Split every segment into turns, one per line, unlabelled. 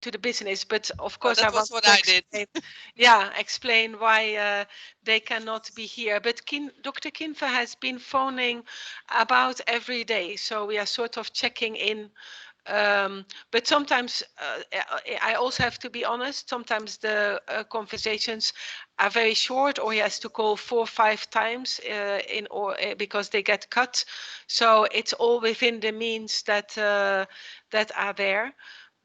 to the business, but of course
that
I want
was what
to
I did.
explain why they cannot be here. But Dr. Kinfer has been phoning about every day, so we are sort of checking in. But sometimes I also have to be honest, sometimes the conversations are very short, or he has to call 4 or 5 times because they get cut. So it's all within the means that that are there.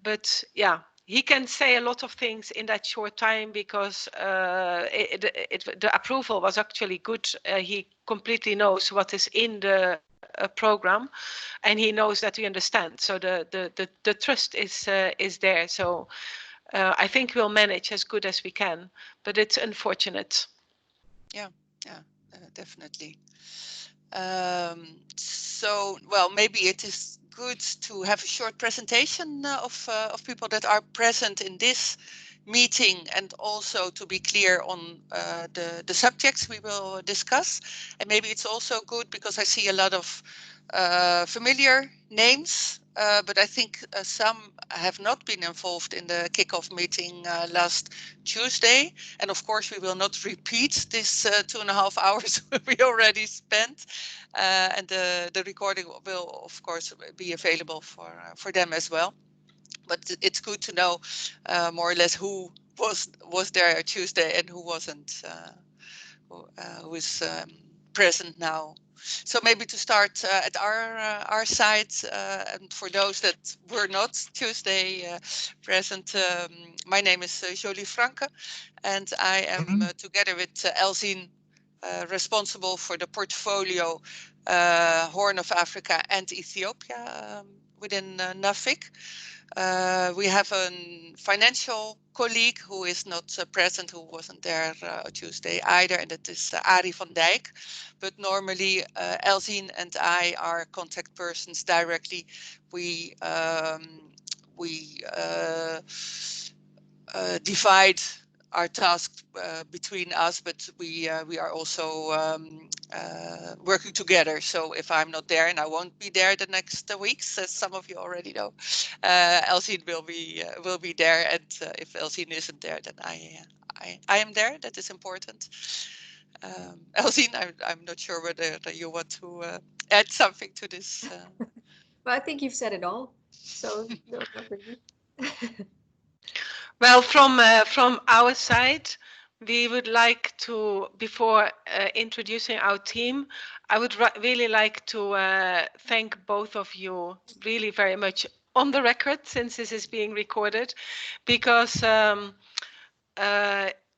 But yeah, he can say a lot of things in that short time because the approval was actually good. He completely knows what is in the program, and he knows that we understand. So the trust is there. So I think we'll manage as good as we can, but it's unfortunate.
Yeah, definitely. So, well, maybe it is good to have a short presentation of people that are present in this meeting, and also to be clear on the subjects we will discuss. And maybe it's also good because I see a lot of familiar names, but I think some have not been involved in the kickoff meeting last Tuesday. And of course, we will not repeat this 2.5 hours we already spent. And the recording will, of course, be available for them as well. But it's good to know more or less who was there Tuesday and who wasn't, who is present now. So maybe to start at our side, and for those that were not Tuesday present, my name is Jolie Franke, and I am together with Elzine responsible for the portfolio Horn of Africa and Ethiopia within NAFIC. We have a financial colleague who is not present, who wasn't there Tuesday either, and that is Arie van Dijk. But normally Elzine and I are contact persons directly. We divide our task between us, but we are also working together. So if I'm not there, and I won't be there the next weeks, as some of you already know, Elzine will be there, and if Elzine isn't there, then I am there. That is important. Elzine, I'm not sure whether you want to add something to this.
Well, I think you've said it all. So no, not really.
Well, from our side, we would like to, before introducing our team, I would really like to thank both of you really very much on the record, since this is being recorded, because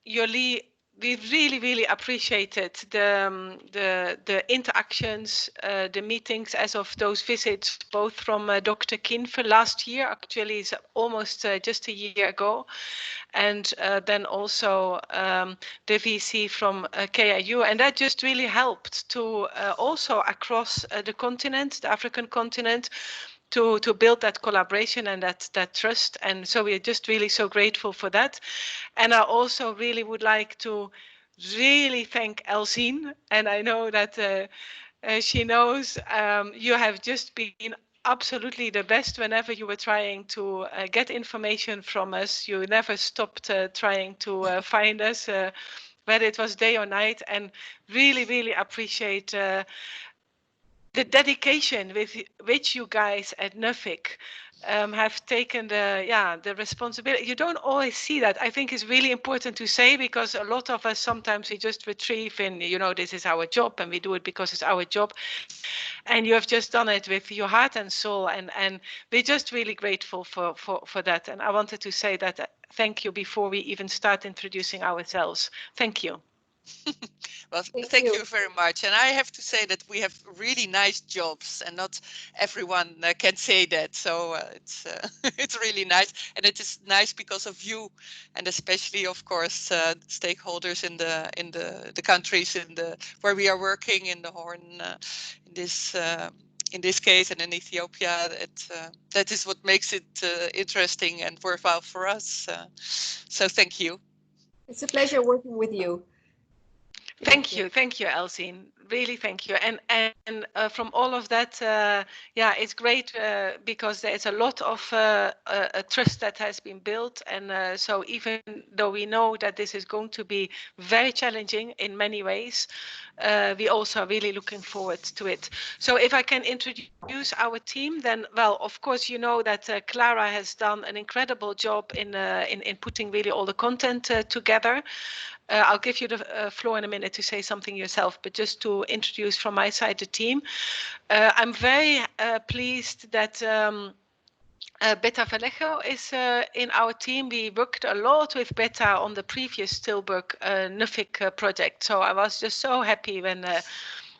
Jolie, we really appreciated the interactions, the meetings as of those visits, both from Dr. Kinfer last year, actually it's almost just a year ago, and then also the VC from KIU, and that just really helped to also across the continent, the African continent, to build that collaboration and that trust. And so we're just really so grateful for that. And I also really would like to really thank Elzine, and I know that she knows you have just been absolutely the best whenever you were trying to get information from us. You never stopped trying to find us, whether it was day or night, and really appreciate the dedication with which you guys at NAFIC have taken the responsibility. You don't always see that. I think it's really important to say, because a lot of us sometimes we just retrieve in, this is our job and we do it because it's our job. And you have just done it with your heart and soul, and we're just really grateful for that. And I wanted to say that thank you before we even start introducing ourselves. Thank you.
Well, thank you very much. And I have to say that we have really nice jobs, and not everyone can say that. So it's really nice, and it is nice because of you, and especially, of course, stakeholders in the countries where we are working in the Horn, in this case, and in Ethiopia. That is what makes it interesting and worthwhile for us. So thank you.
It's a pleasure working with you.
Thank you, Elzine. Really, thank you. And from all of that, yeah, it's great because there's a lot of trust that has been built. And so even though we know that this is going to be very challenging in many ways, we also are really looking forward to it. So if I can introduce our team, then, well, of course, you know that Clara has done an incredible job in putting really all the content together. I'll give you the floor in a minute to say something yourself, but just to introduce from my side the team. I'm very pleased that Beta Vallejo is in our team. We worked a lot with Beta on the previous Tilburg NUFIC project. So I was just so happy when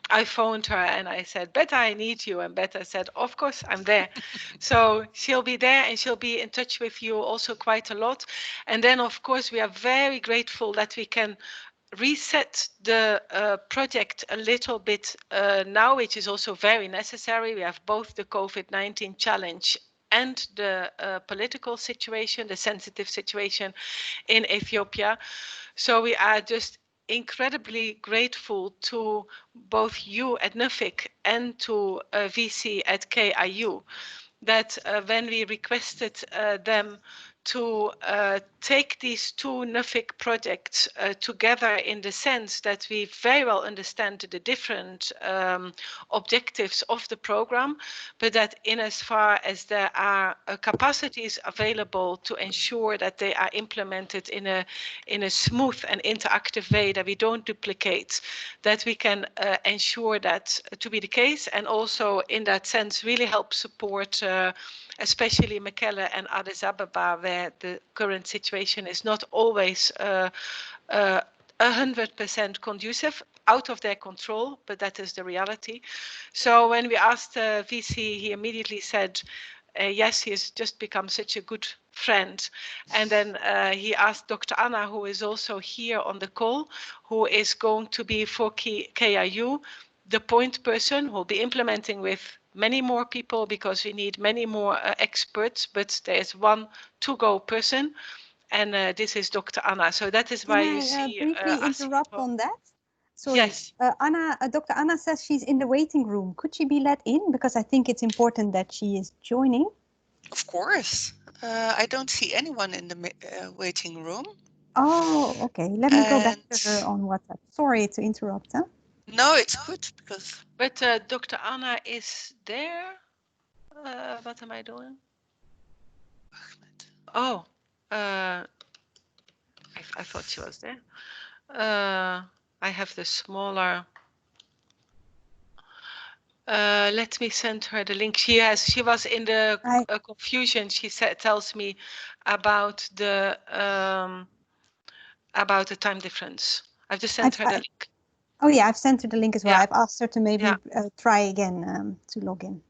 I phoned her and I said, Beta, I need you. And Beta said, of course, I'm there. So she'll be there and she'll be in touch with you also quite a lot. And then, of course, we are very grateful that we can reset the project a little bit now, which is also very necessary. We have both the COVID-19 challenge and the political situation, the sensitive situation in Ethiopia. So we are just incredibly grateful to both you at NUFIC and to VC at KIU that when we requested them to take these two NUFIC projects together in the sense that we very well understand the different objectives of the program, but that in as far as there are capacities available to ensure that they are implemented in a smooth and interactive way, that we don't duplicate, that we can ensure that to be the case, and also in that sense really help support especially Mekelle and Addis Ababa, where the current situation is not always 100% conducive, out of their control, but that is the reality. So when we asked VC, he immediately said, yes, he has just become such a good friend. And then he asked Dr. Anna, who is also here on the call, who is going to be for KIU, the point person who will be implementing with many more people because we need many more experts, but there's one to-go person, and this is Dr. Anna. So that is why you see
briefly
us.
interrupt on that? Sorry.
Yes.
Dr. Anna says she's in the waiting room. Could she be let in? Because I think it's important that she is joining.
Of course. I don't see anyone in the waiting room.
Oh, okay. Let me go back to her on WhatsApp. Sorry to interrupt. Huh?
No, it's good because.
But Dr. Anna is there. What am I doing? Oh, I thought she was there. I have the smaller. Let me send her the link. She was in the confusion. She tells me about the time difference. I've just sent her the link.
Oh yeah, I've sent her the link as well.
Yeah.
I've asked her to maybe try again to log in.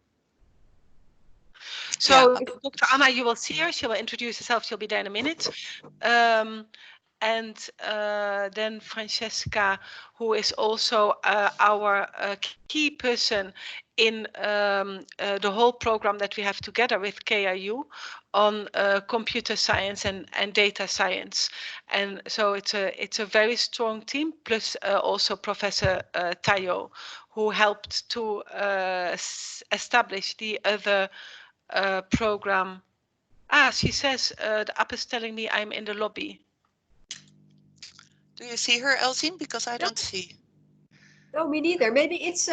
So Dr. Anna, you will see her. She will introduce herself. She'll be there in a minute. And then Francesca, who is also our key person in the whole program that we have together with KIU on computer science and data science. And so it's a very strong team, plus also Professor Tayo, who helped to establish the other program. She says the app is telling me I'm in the lobby.
Do you see her, Elzine? Because I don't see.
No, me neither. Maybe it's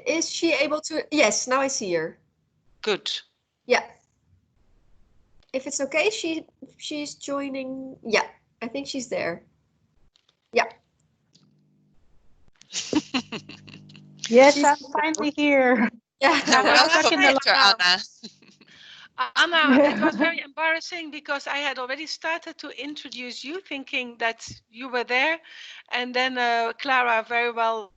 is she able to? Yes, now I see her.
Good.
Yeah. If it's okay, she's joining. Yeah, I think she's there. Yeah.
Yes, I'm finally here.
Yeah.
Welcome, Dr. Anna.
Anna, it was very embarrassing because I had already started to introduce you thinking that you were there. And then Clara very well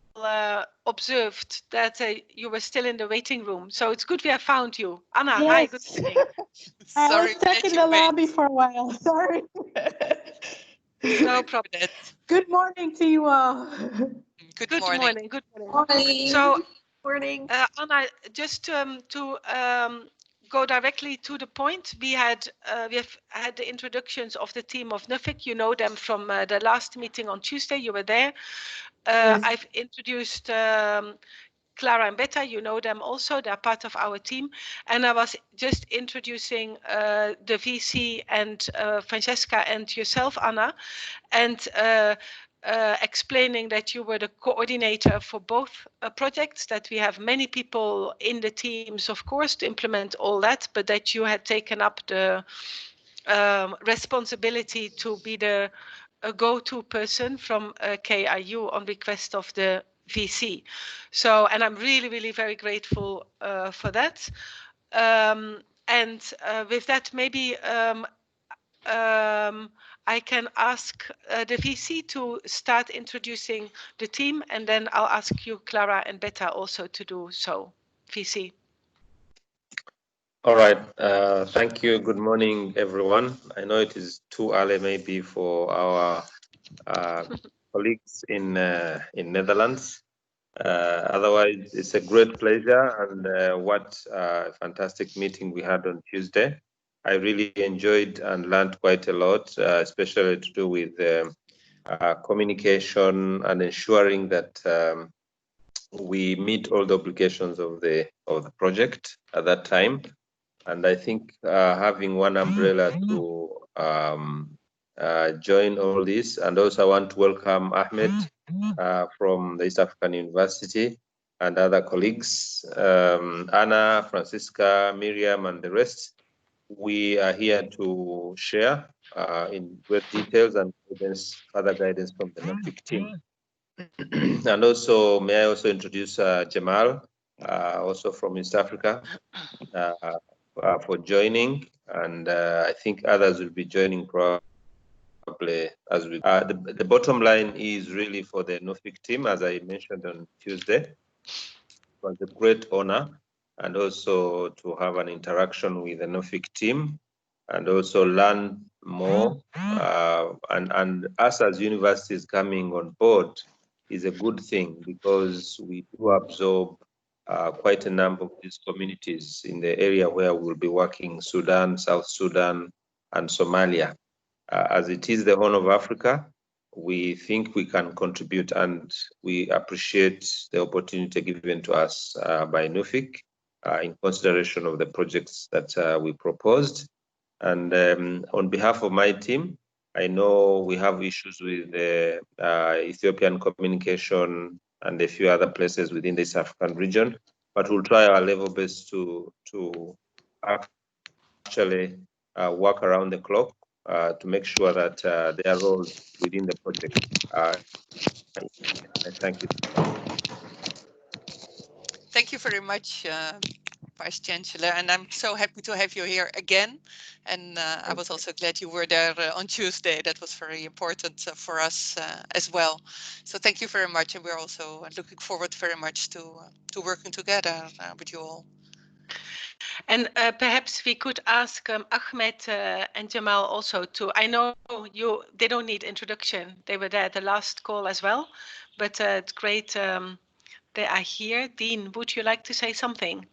observed that you were still in the waiting room. So it's good we have found you. Anna,
Yes.
hi, good morning.
I was stuck in the lobby for a while. Sorry.
No problem.
Good morning to you all.
Good morning.
Good morning.
Morning.
So,
morning.
Anna, just to go directly to the point, we have had the introductions of the team of NUFIC. You know them from the last meeting on Tuesday. You were there.
Yes.
I've introduced Clara and Betta, you know them also, they're part of our team. And I was just introducing the VC and Francesca and yourself, Anna, and explaining that you were the coordinator for both projects, that we have many people in the teams, of course, to implement all that, but that you had taken up the responsibility to be the go-to person from KIU on request of the VC. So, and I'm really, really very grateful for that. And with that, maybe I can ask the VC to start introducing the team, and then I'll ask you, Clara and Betta, also to do so. VC.
All right. Thank you. Good morning, everyone. I know it is too early, maybe, for our colleagues in Netherlands. Otherwise, it's a great pleasure, and what a fantastic meeting we had on Tuesday. I really enjoyed and learned quite a lot, especially to do with communication and ensuring that we meet all the obligations of the project at that time. And I think having one umbrella to join all this. And also I want to welcome Ahmed from the East African University and other colleagues, Anna, Francisca, Miriam, and the rest. We are here to share in great details and guidance, further guidance from the NOFIC team. And also, may I also introduce Jamal, also from East Africa, for joining, and I think others will be joining probably as we. The bottom line is really for the NOFIC team, as I mentioned on Tuesday. It was a great honor, and also to have an interaction with the NOFIC team, and also learn more. And us as universities coming on board is a good thing, because we do absorb quite a number of these communities in the area where we'll be working: Sudan, South Sudan, and Somalia. As it is the Horn of Africa, we think we can contribute, and we appreciate the opportunity given to us by NOFIC in consideration of the projects that we proposed. And on behalf of my team, I know we have issues with the Ethiopian communication and a few other places within the East African region, but we'll try our level best to actually work around the clock to make sure that their roles within the project. I thank you.
Thank you very much, Vice Chancellor, and I'm so happy to have you here again. And I was also glad you were there on Tuesday. That was very important for us as well. So thank you very much, and we're also looking forward very much to working together with you all.
And perhaps we could ask Ahmed and Jamal also to, I know they don't need introduction. They were there at the last call as well, but it's great they are here. Dean, would you like to say something?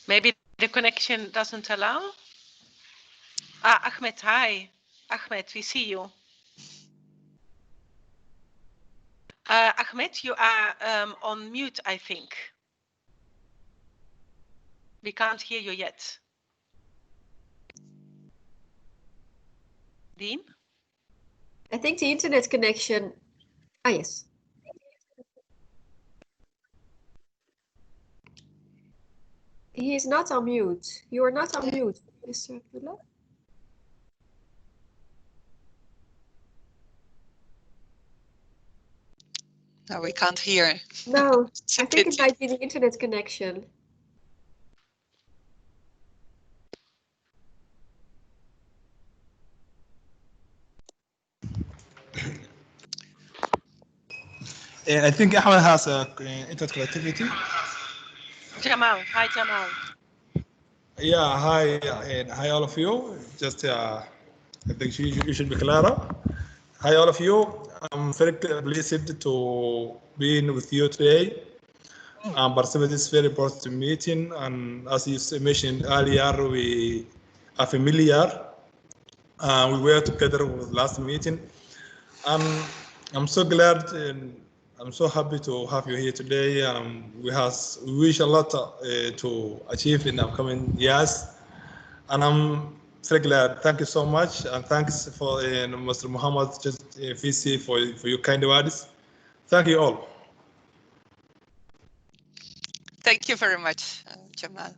Maybe the connection doesn't allow? Ahmed, hi. Ahmed, we see you. Ahmed, you are on mute, I think. We can't hear you yet. Dean?
I think the internet connection. Yes. He is not on mute. You are not on mute, Mr. Abdullah.
No, we can't hear.
No, I think it might be the internet connection.
I think Ahmed has internet connectivity.
Jamal, hi Jamal.
Yeah, hi, and hi all of you. Just, I think you should be Clara. Hi all of you. I'm very pleased to be in with you today. Participating this very important meeting, and as you mentioned earlier, we are familiar. We were together with last meeting. I'm so glad and I'm so happy to have you here today. We wish a lot to achieve in upcoming years, and I'm very glad. Thank you so much, and thanks for Mr. Muhammad VC for your kind words. Thank you all.
Thank you very much, Jamal.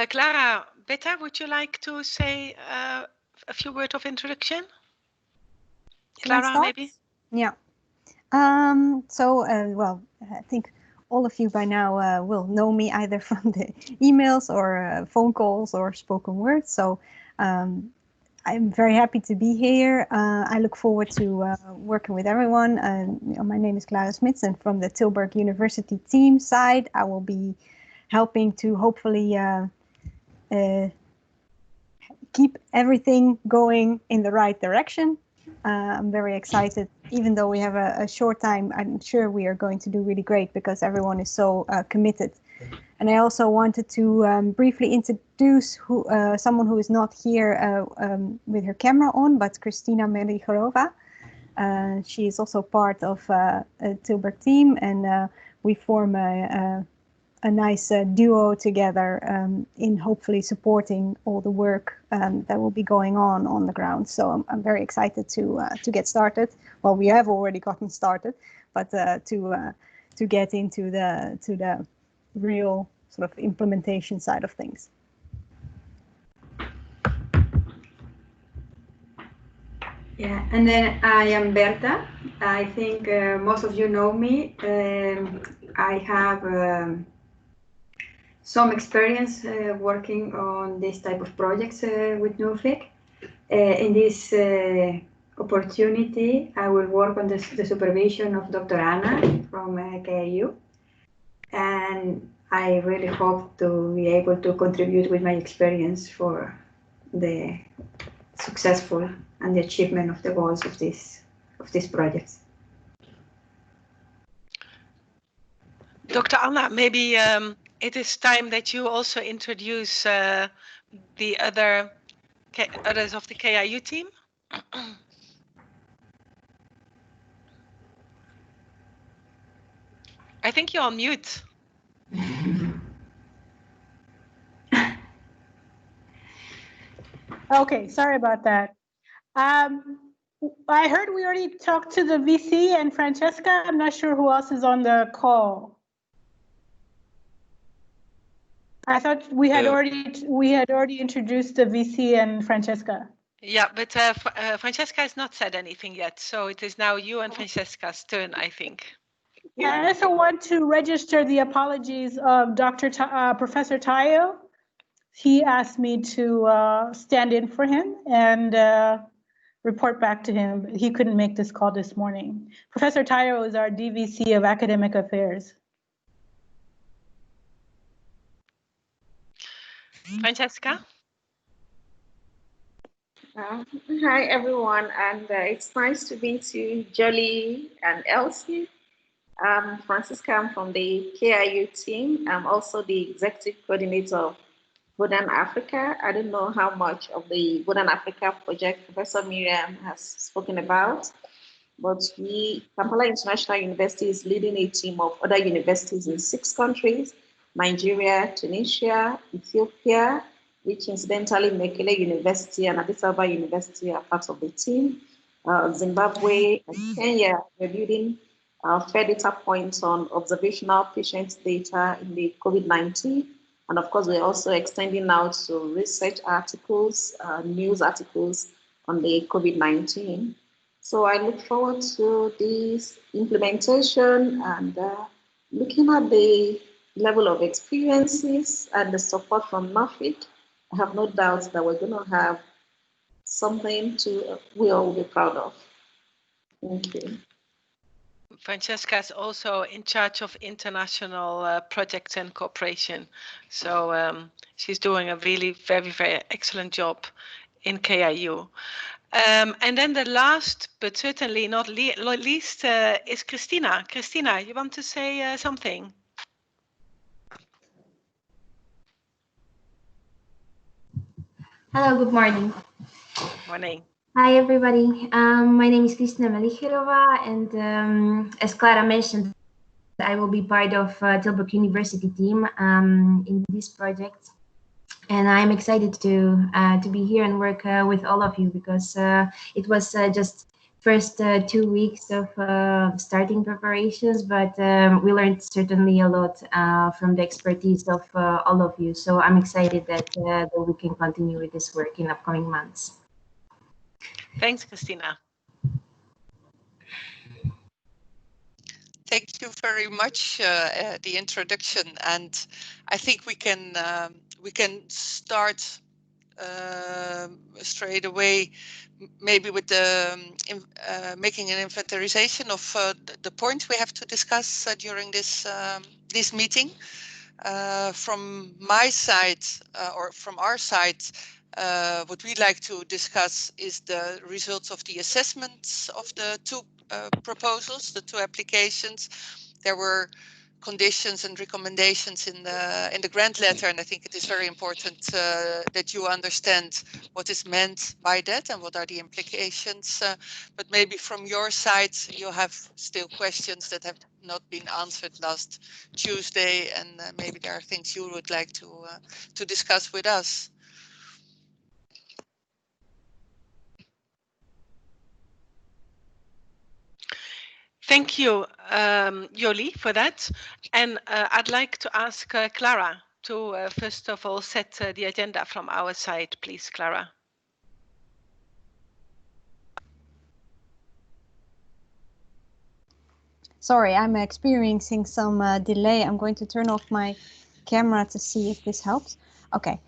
Clara, Beta, would you like to say a few words of introduction? Clara, maybe?
Yeah. Well, I think all of you by now will know me either from the emails or phone calls or spoken words. So I'm very happy to be here. I look forward to working with everyone. My name is Clara Smits, and from the Tilburg University team side, I will be helping to hopefully keep everything going in the right direction. I'm very excited. Even though we have a short time, I'm sure we are going to do really great because everyone is so committed. And I also wanted to briefly introduce someone who is not here with her camera on, but Kristina Merigorova. She is also part of a Tilburg team, and we form a nice duo together in hopefully supporting all the work that will be going on the ground. So I'm very excited to get started. Well, we have already gotten started, but to get into the real sort of implementation side of things.
Yeah, and then I am Berta. I think most of you know me. I have some experience working on this type of projects with NUFIC. In this opportunity, I will work on the supervision of Dr. Anna from KIU. And I really hope to be able to contribute with my experience for the successful and the achievement of the goals of this project.
Dr. Anna, maybe it is time that you also introduce the others of the KIU team. I think you're on mute.
Okay, sorry about that. I heard we already talked to the VC and Francesca. I'm not sure who else is on the call. I thought we had already introduced the VC and Francesca.
Yeah, but Francesca has not said anything yet, so it is now you and Francesca's turn, I think.
Yeah, I also want to register the apologies of Professor Tayo. He asked me to stand in for him and report back to him. He couldn't make this call this morning. Professor Tayo is our DVC of Academic Affairs.
Francesca?
Hi, everyone, and it's nice to meet you, Jolly and Elsie. Francisca, I'm from the KIU team. I'm also the executive coordinator of Budan Africa. I don't know how much of the Budan Africa project Professor Miriam has spoken about, but Kampala International University is leading a team of other universities in 6 countries: Nigeria, Tunisia, Ethiopia, which incidentally Mekele University and Addis Ababa University are part of the team, Zimbabwe and Kenya. We're building fair data points on observational patient data in the COVID-19. And of course, we're also extending out to research articles, news articles on the COVID-19. So I look forward to this implementation and looking at the level of experiences and the support from NAFIC. I have no doubt that we're going to have something we all will be proud of. Thank you.
Francesca is also in charge of international projects and cooperation. So she's doing a really very, very excellent job in KIU. And then the last, but certainly not least, is Christina. Christina, you want to say something?
Hello, good morning.
Morning.
Hi, everybody. My name is Kristina Melicherova, and as Clara mentioned, I will be part of Tilburg University team in this project. And I'm excited to be here and work with all of you, because it was just first 2 weeks of starting preparations, but we learned certainly a lot from the expertise of all of you. So I'm excited that we can continue with this work in upcoming months.
Thanks, Christina.
Thank you very much, the introduction, and I think we can start straight away, maybe with the making an inventarization of the points we have to discuss during this meeting. From my side, or from our side, what we'd like to discuss is the results of the assessments of the two proposals, the two applications. There were conditions and recommendations in the grant letter, and I think it is very important that you understand what is meant by that and what are the implications. But maybe from your side, you have still questions that have not been answered last Tuesday, and maybe there are things you would like to discuss with us.
Thank you, Jolie, for that. And I'd like to ask Clara to first of all set the agenda from our side, please, Clara.
Sorry, I'm experiencing some delay. I'm going to turn off my camera to see if this helps. Okay.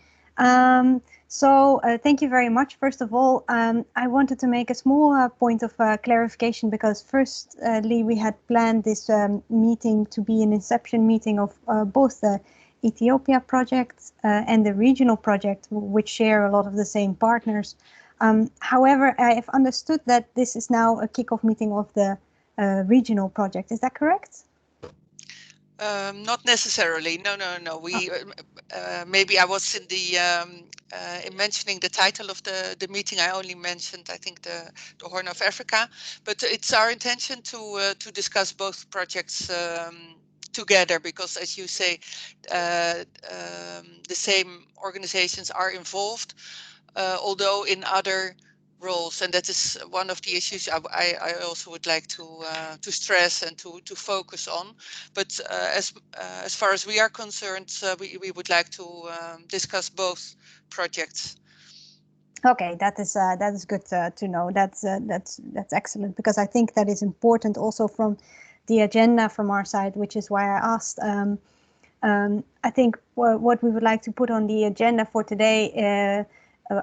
So thank you very much. First of all, I wanted to make a small point of clarification, because firstly, we had planned this meeting to be an inception meeting of both the Ethiopia project and the regional project, which share a lot of the same partners. However, I've understood that this is now a kickoff meeting of the regional project. Is that correct?
Not necessarily. No. We maybe I was in in mentioning the title of the meeting. I only mentioned, I think, the Horn of Africa, but it's our intention to discuss both projects together, because, as you say, the same organizations are involved, although in other roles, and that is one of the issues I also would like to stress and to focus on. But as far as we are concerned, we would like to discuss both projects.
Okay, that is good to know. That's excellent, because I think that is important also from the agenda from our side, which is why I asked. I think what we would like to put on the agenda for today,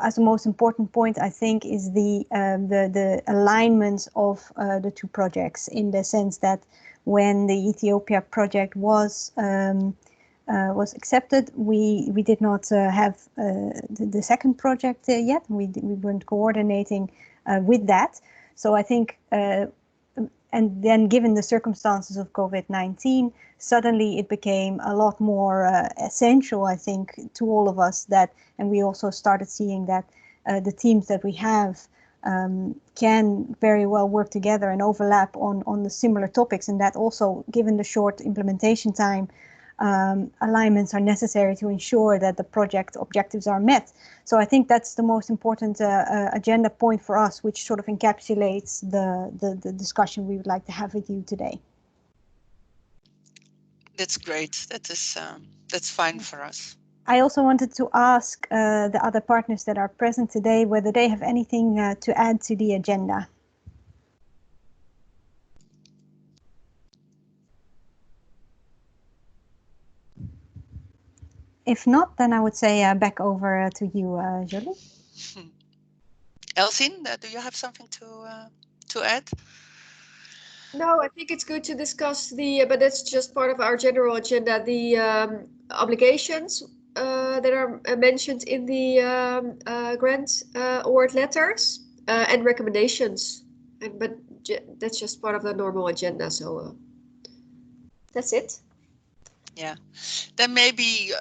as the most important point, I think, is the alignments of the two projects, in the sense that when the Ethiopia project was accepted, we did not have the second project yet. We weren't coordinating with that. So I think, and then given the circumstances of COVID-19, suddenly it became a lot more essential, I think, to all of us, that, and we also started seeing that the teams that we have can very well work together and overlap on the similar topics, and that also, given the short implementation time, alignments are necessary to ensure that the project objectives are met. So I think that's the most important agenda point for us, which sort of encapsulates the discussion we would like to have with you today.
That's great. That's fine for us.
I also wanted to ask the other partners that are present today whether they have anything to add to the agenda. If not, then I would say back over to you, Jolie.
Elsien, do you have something to add?
No, I think it's good to discuss but that's just part of our general agenda, the obligations that are mentioned in the grant award letters and recommendations. But that's just part of the normal agenda, so that's it.
Yeah, then maybe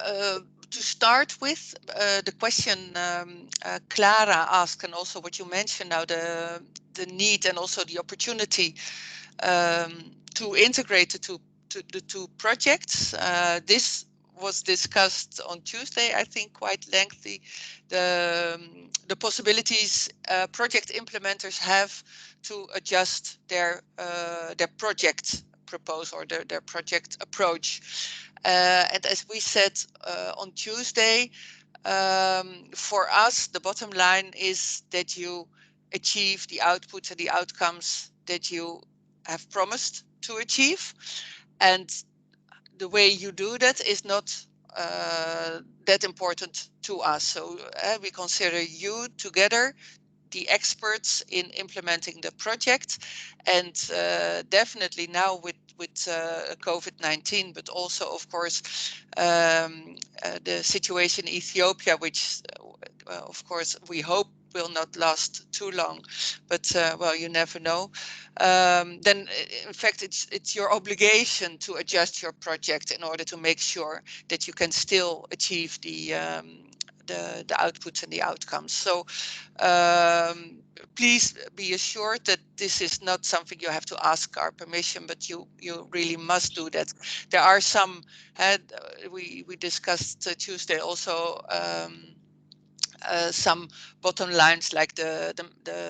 to start with, the question Clara asked, and also what you mentioned now, the need and also the opportunity to integrate the two projects. This was discussed on Tuesday, I think, quite lengthy. The possibilities project implementers have to adjust their project proposal or their project approach. And as we said on Tuesday, for us, the bottom line is that you achieve the outputs and the outcomes that you have promised to achieve. And the way you do that is not that important to us. So we consider you together the experts in implementing the project, and definitely now with COVID-19, but also of course the situation in Ethiopia, which of course we hope will not last too long, but well, you never know. Then in fact it's your obligation to adjust your project in order to make sure that you can still achieve the outputs and the outcomes. So please be assured that this is not something you have to ask our permission, but you really must do that. There are some, we discussed Tuesday also some bottom lines, like the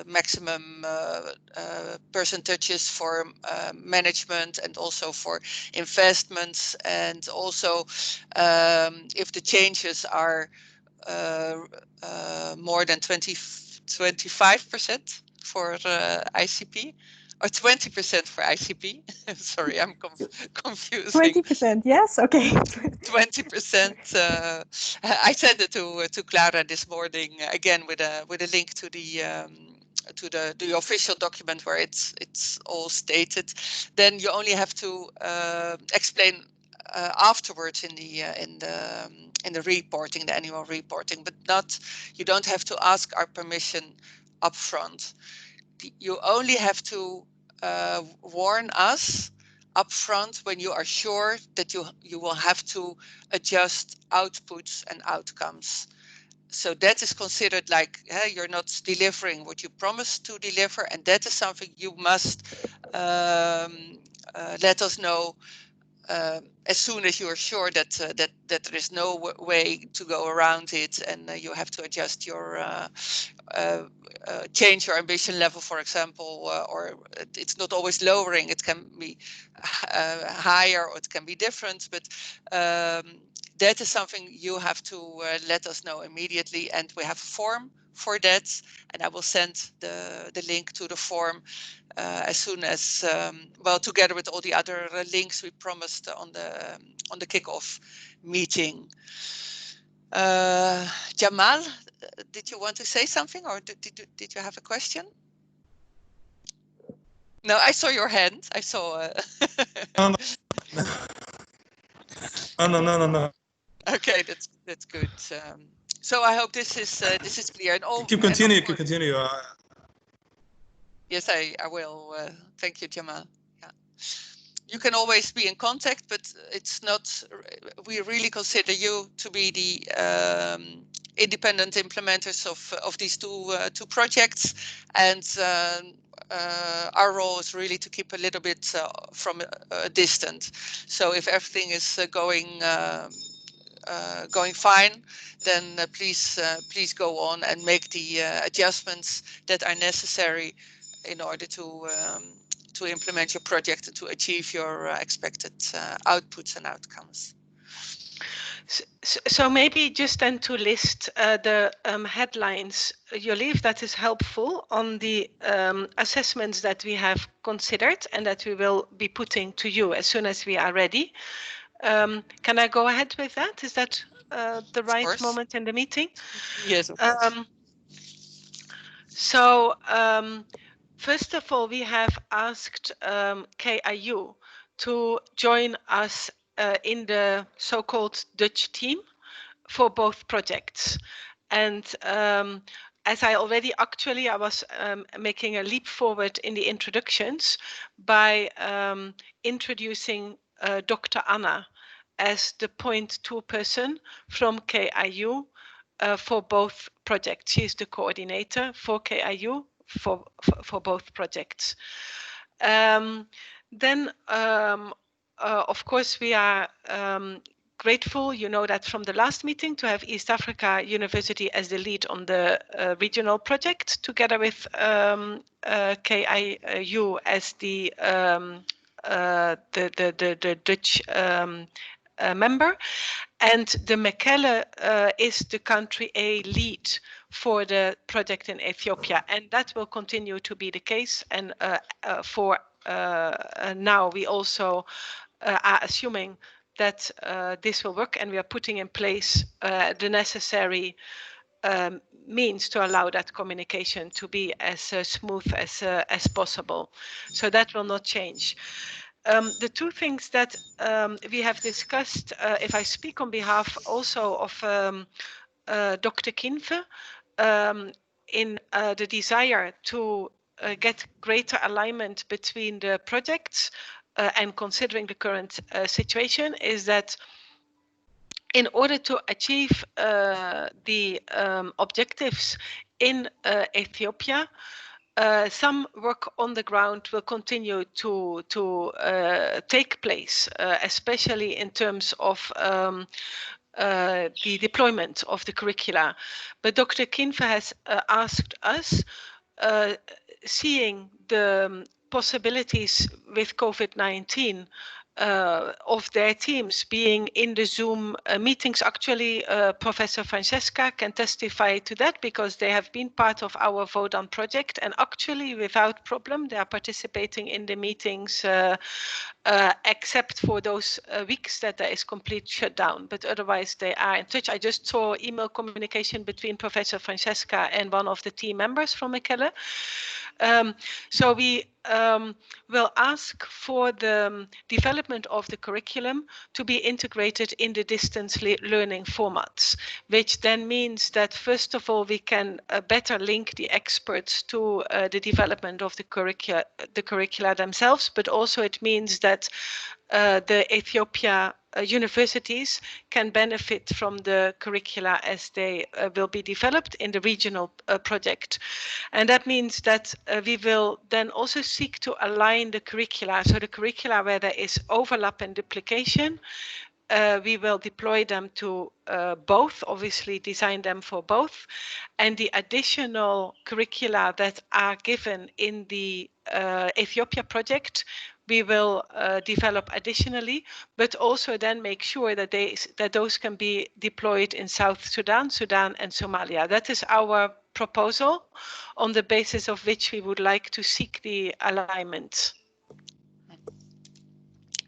maximum percentages for management and also for investments, and also if the changes are more than 25% for ICP, or 20% for ICP. Sorry, I'm confusing.
20%, yes, okay.
20%. I sent it to Clara this morning again with a link to the official document where it's all stated. Then you only have to explain afterwards in the reporting, the annual reporting, but you don't have to ask our permission upfront. You only have to warn us upfront when you are sure that you will have to adjust outputs and outcomes. So that is considered like you're not delivering what you promised to deliver, and that is something you must let us know as soon as you are sure that there is no way to go around it, and you have to adjust your change your ambition level, for example, or it's not always lowering. It can be higher, or it can be different, but that is something you have to let us know immediately, and we have a form for that, and I will send the link to the form as soon as well, together with all the other links we promised on the kickoff meeting. Jamal, did you want to say something, or did you have a question? No, I saw your hand. I saw.
No.
Okay, that's good. So I hope this is clear. And all.
Continue.
Yes, I will. Thank you, Jamal. Yeah. You can always be in contact, but it's not. We really consider you to be the independent implementers of these two projects, and our role is really to keep a little bit from a distance. So if everything is going fine, then please go on and make the adjustments that are necessary in order to implement your project and to achieve your expected outputs and outcomes.
So maybe just then to list the headlines, Jolie, that is helpful on the assessments that we have considered and that we will be putting to you as soon as we are ready. Can I go ahead with that? Is that the right moment in the meeting?
Yes, of course.
First of all, we have asked KIU to join us in the so-called Dutch team for both projects. And as I already I was making a leap forward in the introductions by introducing Dr. Anna as the point 2 person from KIU for both projects. She is the coordinator for KIU for both projects. Then, of course, we are grateful, you know that from the last meeting, to have East Africa University as the lead on the regional project, together with KIU as the Dutch member. And the Mekelle is the country A lead for the project in Ethiopia, and that will continue to be the case. And for now, we also are assuming that this will work, and we are putting in place the necessary means to allow that communication to be as smooth as possible. So that will not change. The two things that we have discussed, if I speak on behalf also of Dr. Kinfe, in the desire to get greater alignment between the projects and considering the current situation, is that in order to achieve the objectives in Ethiopia, some work on the ground will continue to take place, especially in terms of the deployment of the curricula. But Dr. Kinfe has asked us, seeing the possibilities with COVID-19, of their teams being in the Zoom meetings. Actually, Professor Francesca can testify to that, because they have been part of our Vodan project, and actually without problem they are participating in the meetings, except for those weeks that there is complete shutdown, but otherwise they are in touch. I just saw email communication between Professor Francesca and one of the team members from Mekelle. So we will ask for the development of the curriculum to be integrated in the distance learning formats, which then means that first of all we can better link the experts to the development of the curricula themselves, but also it means that the Ethiopia universities can benefit from the curricula as they will be developed in the regional project. And that means that we will then also seek to align the curricula. So the curricula where there is overlap and duplication, we will deploy them to both, obviously design them for both. And the additional curricula that are given in the Ethiopia project, we will develop additionally, but also then make sure that those can be deployed in South Sudan, Sudan, and Somalia. That is our proposal, on the basis of which we would like to seek the alignment.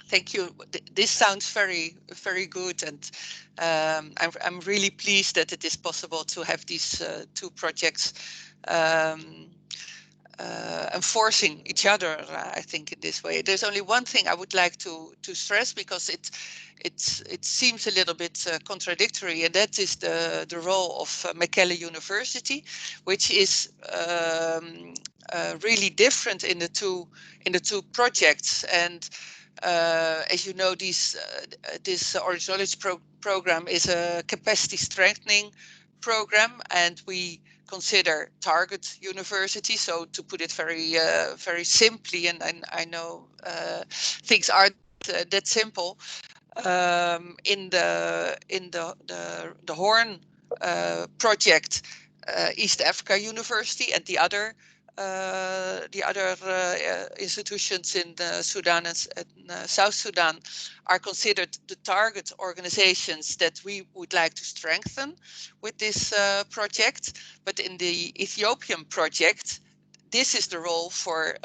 Thank you. This sounds very, very good, and I'm really pleased that it is possible to have these two projects enforcing each other. I think in this way. There's only one thing I would like to stress, because it seems a little bit contradictory, and that is the role of Mekelle University, which is really different in the two projects. And as you know, this Orange Knowledge program is a capacity strengthening program, and we consider target university. So to put it very simply, and I know things aren't that simple. In the Horn project, East Africa University and the other institutions in Sudan and South Sudan are considered the target organizations that we would like to strengthen with this project. But in the Ethiopian project, this is the role for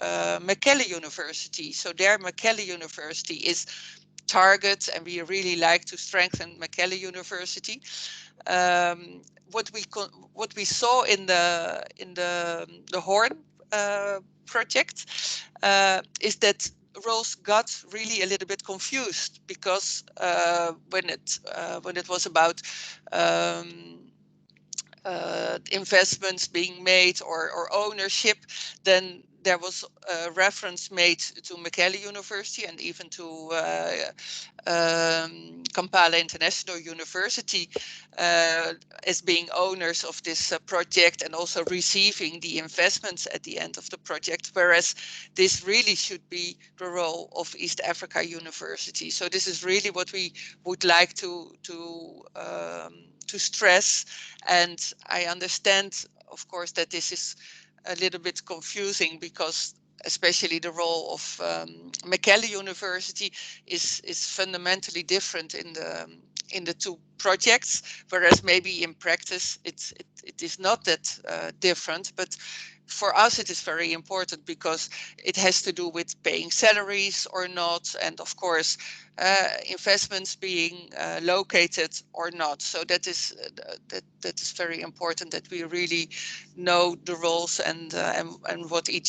Mekelle University. So their Mekelle University is target, and we really like to strengthen Mekelle University. What we saw in the Horn project, is that roles got really a little bit confused, because when it was about investments being made or ownership, then there was a reference made to Mekelle University and even to Kampala International University as being owners of this project and also receiving the investments at the end of the project, whereas this really should be the role of East Africa University. So this is really what we would like to stress, and I understand, of course, that this is a little bit confusing, because especially the role of Mekelle University is fundamentally different in the two projects, whereas maybe in practice it is not that different. But for us it is very important, because it has to do with paying salaries or not, and of course investments being located or not. So that is very important, that we really know the roles and what in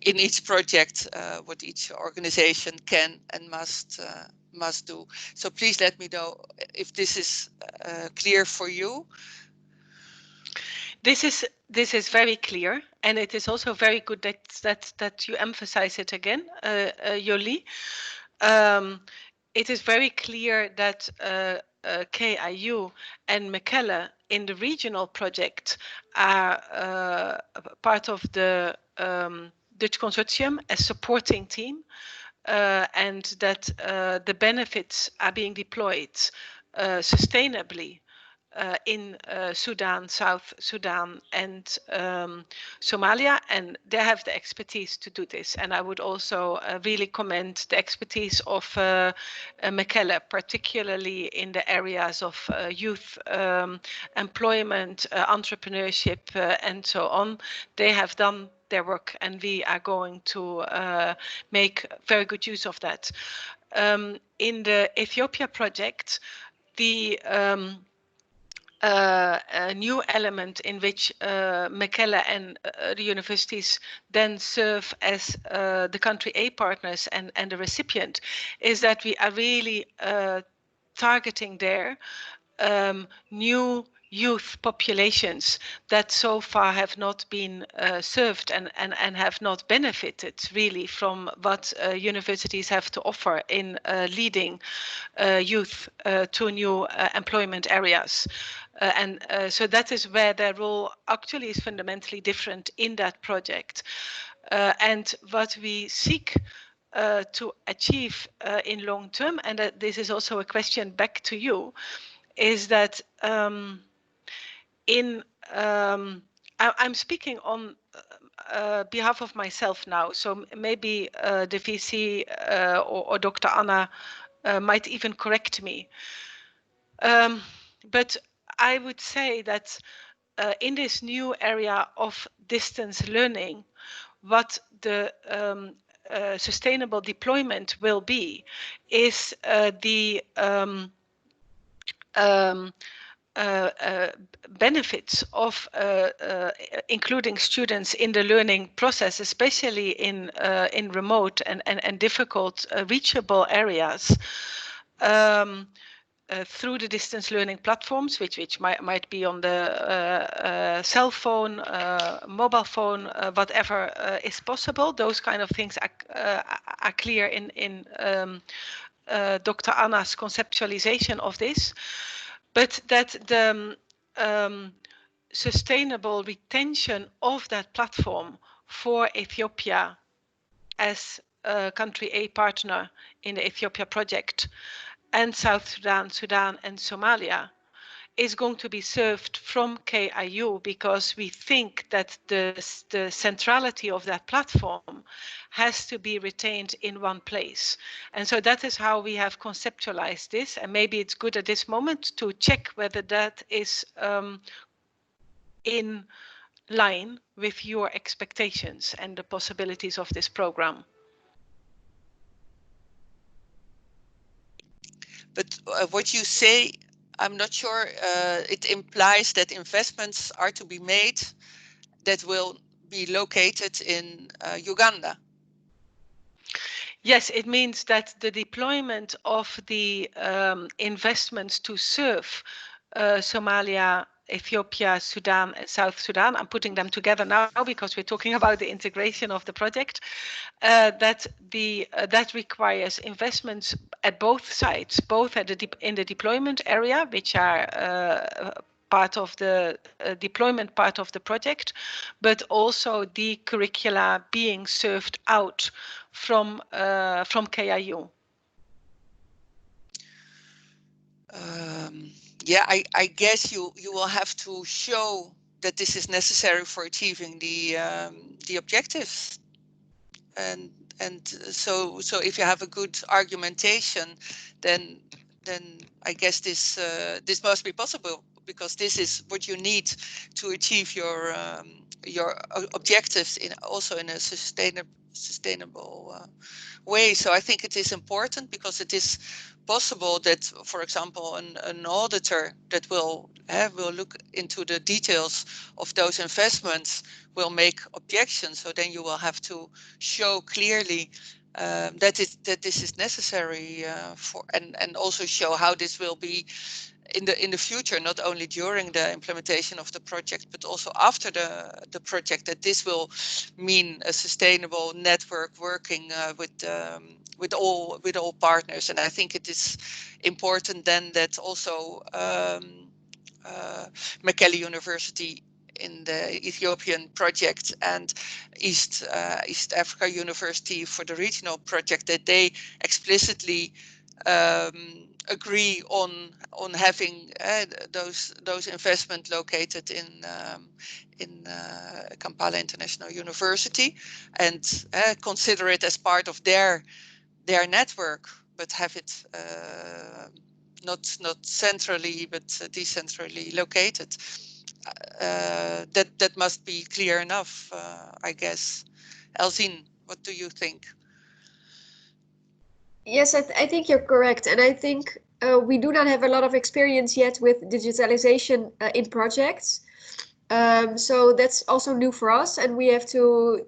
each project what each organization can and must do. So please let me know if this is clear for you.
This is very clear, and it is also very good that you emphasize it again, Jolie. It is very clear that KIU and Mekelle in the regional project are part of the Dutch consortium as supporting team, and that the benefits are being deployed sustainably in Sudan, South Sudan, and Somalia, and they have the expertise to do this. And I would also really commend the expertise of Mekelle, particularly in the areas of youth employment, entrepreneurship, and so on. They have done their work, and we are going to make very good use of that. In the Ethiopia project, the a new element in which Mekelle and the universities then serve as the country A partners and the recipient is that we are really targeting there new youth populations that so far have not been served and have not benefited really from what universities have to offer in leading youth to new employment areas. So that is where their role actually is fundamentally different in that project. And what we seek to achieve in long term, and this is also a question back to you, is that I'm speaking on behalf of myself now, so maybe the VC or Dr. Anna might even correct me. But I would say that in this new area of distance learning, what the sustainable deployment will be is the benefits of including students in the learning process, especially in remote and difficult reachable areas, through the distance learning platforms, which might be on the cell phone, mobile phone, whatever is possible. Those kind of things are clear in Dr. Anna's conceptualization of this. But that the sustainable retention of that platform for Ethiopia as a country A partner in the Ethiopia project and South Sudan, Sudan and Somalia is going to be served from KIU, because we think that the centrality of that platform has to be retained in one place. And so that is how we have conceptualized this. And maybe it's good at this moment to check whether that is in line with your expectations and the possibilities of this program.
But what you say, I'm not sure. It implies that investments are to be made that will be located in Uganda.
Yes, it means that the deployment of the investments to serve Somalia, Ethiopia, Sudan, and South Sudan, I'm putting them together now because we're talking about the integration of the project, that requires investments at both sides, both at in the deployment area, which are part of the deployment part of the project, but also the curricula being served out from KIU.
Yeah, I guess you will have to show that this is necessary for achieving the objectives, and so if you have a good argumentation, then I guess this must be possible, because this is what you need to achieve your objectives also in a sustainable way. So I think it is important, because it is possible that, for example, an auditor that will look into the details of those investments will make objections. So then you will have to show clearly that this is necessary and also show how this will be in the future, not only during the implementation of the project, but also after the project, that this will mean a sustainable network working with all partners. And I think it is important then that also Mekelle University in the Ethiopian project and East Africa University for the regional project, that they explicitly agree on having those investment located in Kampala International University, and consider it as part of their network, but have it not centrally but decentrally located. That must be clear enough, I guess. Elzine, what do you think?
Yes, I think you're correct. And I think we do not have a lot of experience yet with digitalization in projects. So that's also new for us, and we have to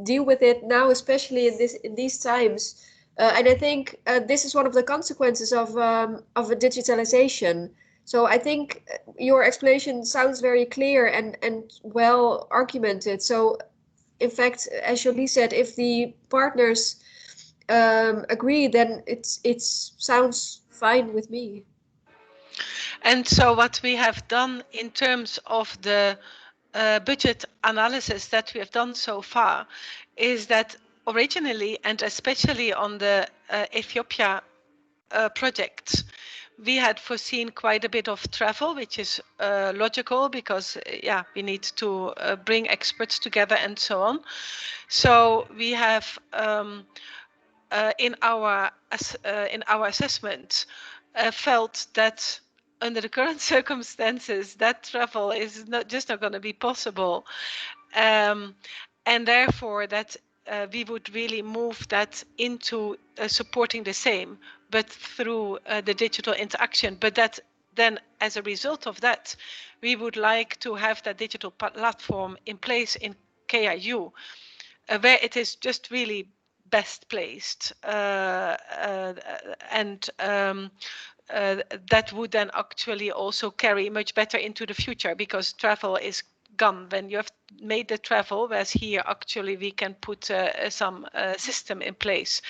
deal with it now, especially in these times. And I think this is one of the consequences of a digitalization. So I think your explanation sounds very clear and well argumented. So in fact, as Jolie said, if the partners agree, then it sounds fine with me.
And so what we have done in terms of the budget analysis that we have done so far is that originally, and especially on the Ethiopia projects, we had foreseen quite a bit of travel, which is logical because we need to bring experts together and so on. So we have in our assessment felt that under the current circumstances that travel is not going to be possible, and therefore that we would really move that into supporting the same, but through the digital interaction. But that then, as a result of that, we would like to have that digital platform in place in KIU, where it is just really best placed, and that would then actually also carry much better into the future, because travel is gone when you have made the travel, whereas here actually we can put some system in place.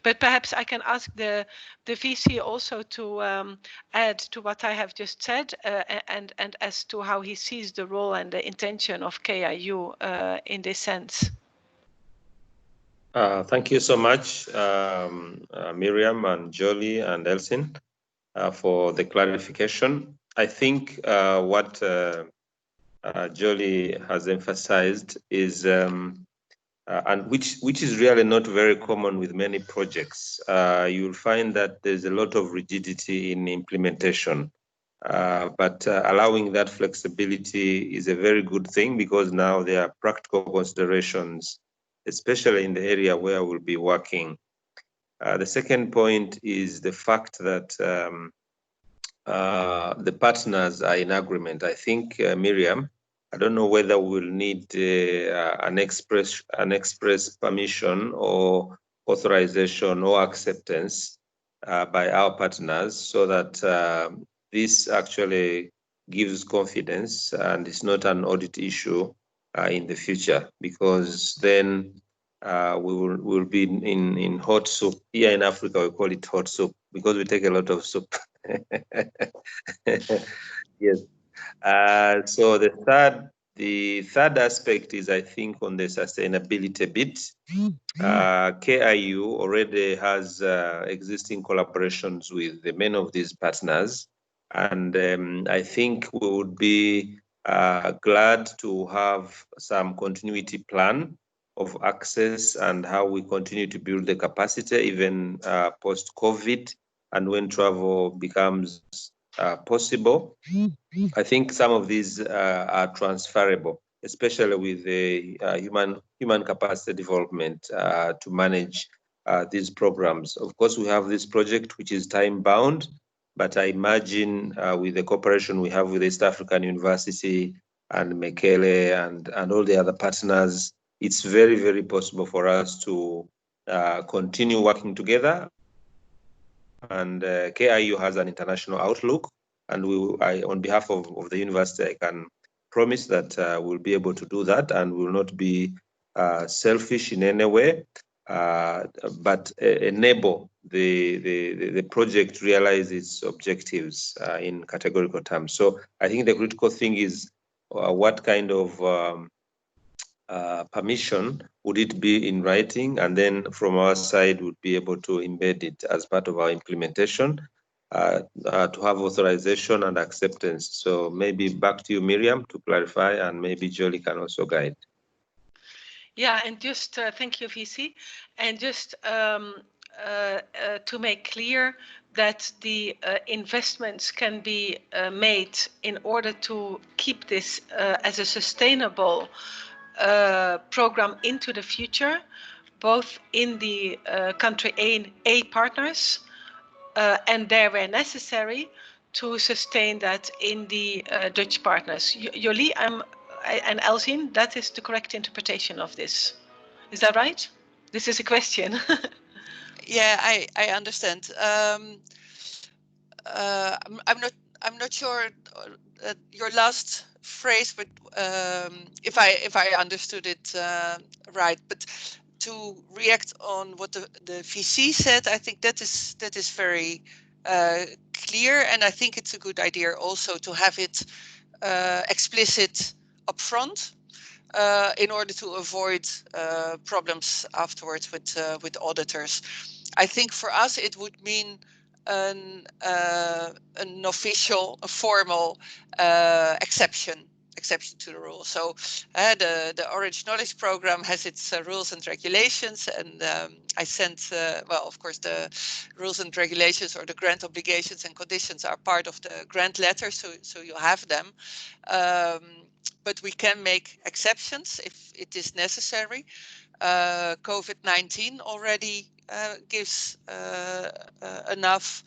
But perhaps I can ask the VC also to add to what I have just said, and as to how he sees the role and the intention of KIU in this sense.
Thank you so much, Miriam and Jolie and Elzine, for the clarification. I think what Jolie has emphasized is, and which is really not very common with many projects. You'll find that there's a lot of rigidity in implementation, but allowing that flexibility is a very good thing, because now there are practical considerations, especially in the area where we'll be working. The second point is the fact that the partners are in agreement. I think, Miriam, I don't know whether we'll need an express permission or authorization or acceptance by our partners, so that this actually gives confidence and it's not an audit issue in the future, because then we'll be in hot soup. Here in Africa, we call it hot soup because we take a lot of soup. Yes. So the third aspect is, I think, on the sustainability bit. KIU already has existing collaborations with many of these partners, and I think we would be glad to have some continuity plan of access and how we continue to build the capacity even post-COVID, and when travel becomes possible. I think some of these are transferable, especially with the human capacity development to manage these programs. Of course, we have this project which is time bound, but I imagine with the cooperation we have with East African University and Mekele and all the other partners, it's very, very possible for us to continue working together. And KIU has an international outlook, and on behalf of the university, I can promise that we'll be able to do that, and will not be selfish in any way, but enable the project realize its objectives in categorical terms. So I think the critical thing is what kind of permission would it be in writing, and then from our side would be able to embed it as part of our implementation to have authorization and acceptance. So maybe back to you, Miriam, to clarify, and maybe Jolie can also guide.
Yeah, and just thank you, VC, and just to make clear that the investments can be made in order to keep this as a sustainable program into the future, both in the country A partners and there where necessary to sustain that in the Dutch partners. Jolie and Elzin, that is the correct interpretation of this. Is that right? This is a question.
Yeah, I understand. I'm not sure your last phrase, but if I understood it right. But to react on what the VC said, I think that is very clear, and I think it's a good idea also to have it explicit upfront. In order to avoid problems afterwards with auditors. I think for us it would mean an official, a formal exception to the rule. So the Orange Knowledge Program has its rules and regulations, and I sent, well, of course, the rules and regulations or the grant obligations and conditions are part of the grant letter, so you have them. But we can make exceptions if it is necessary. COVID-19 already gives enough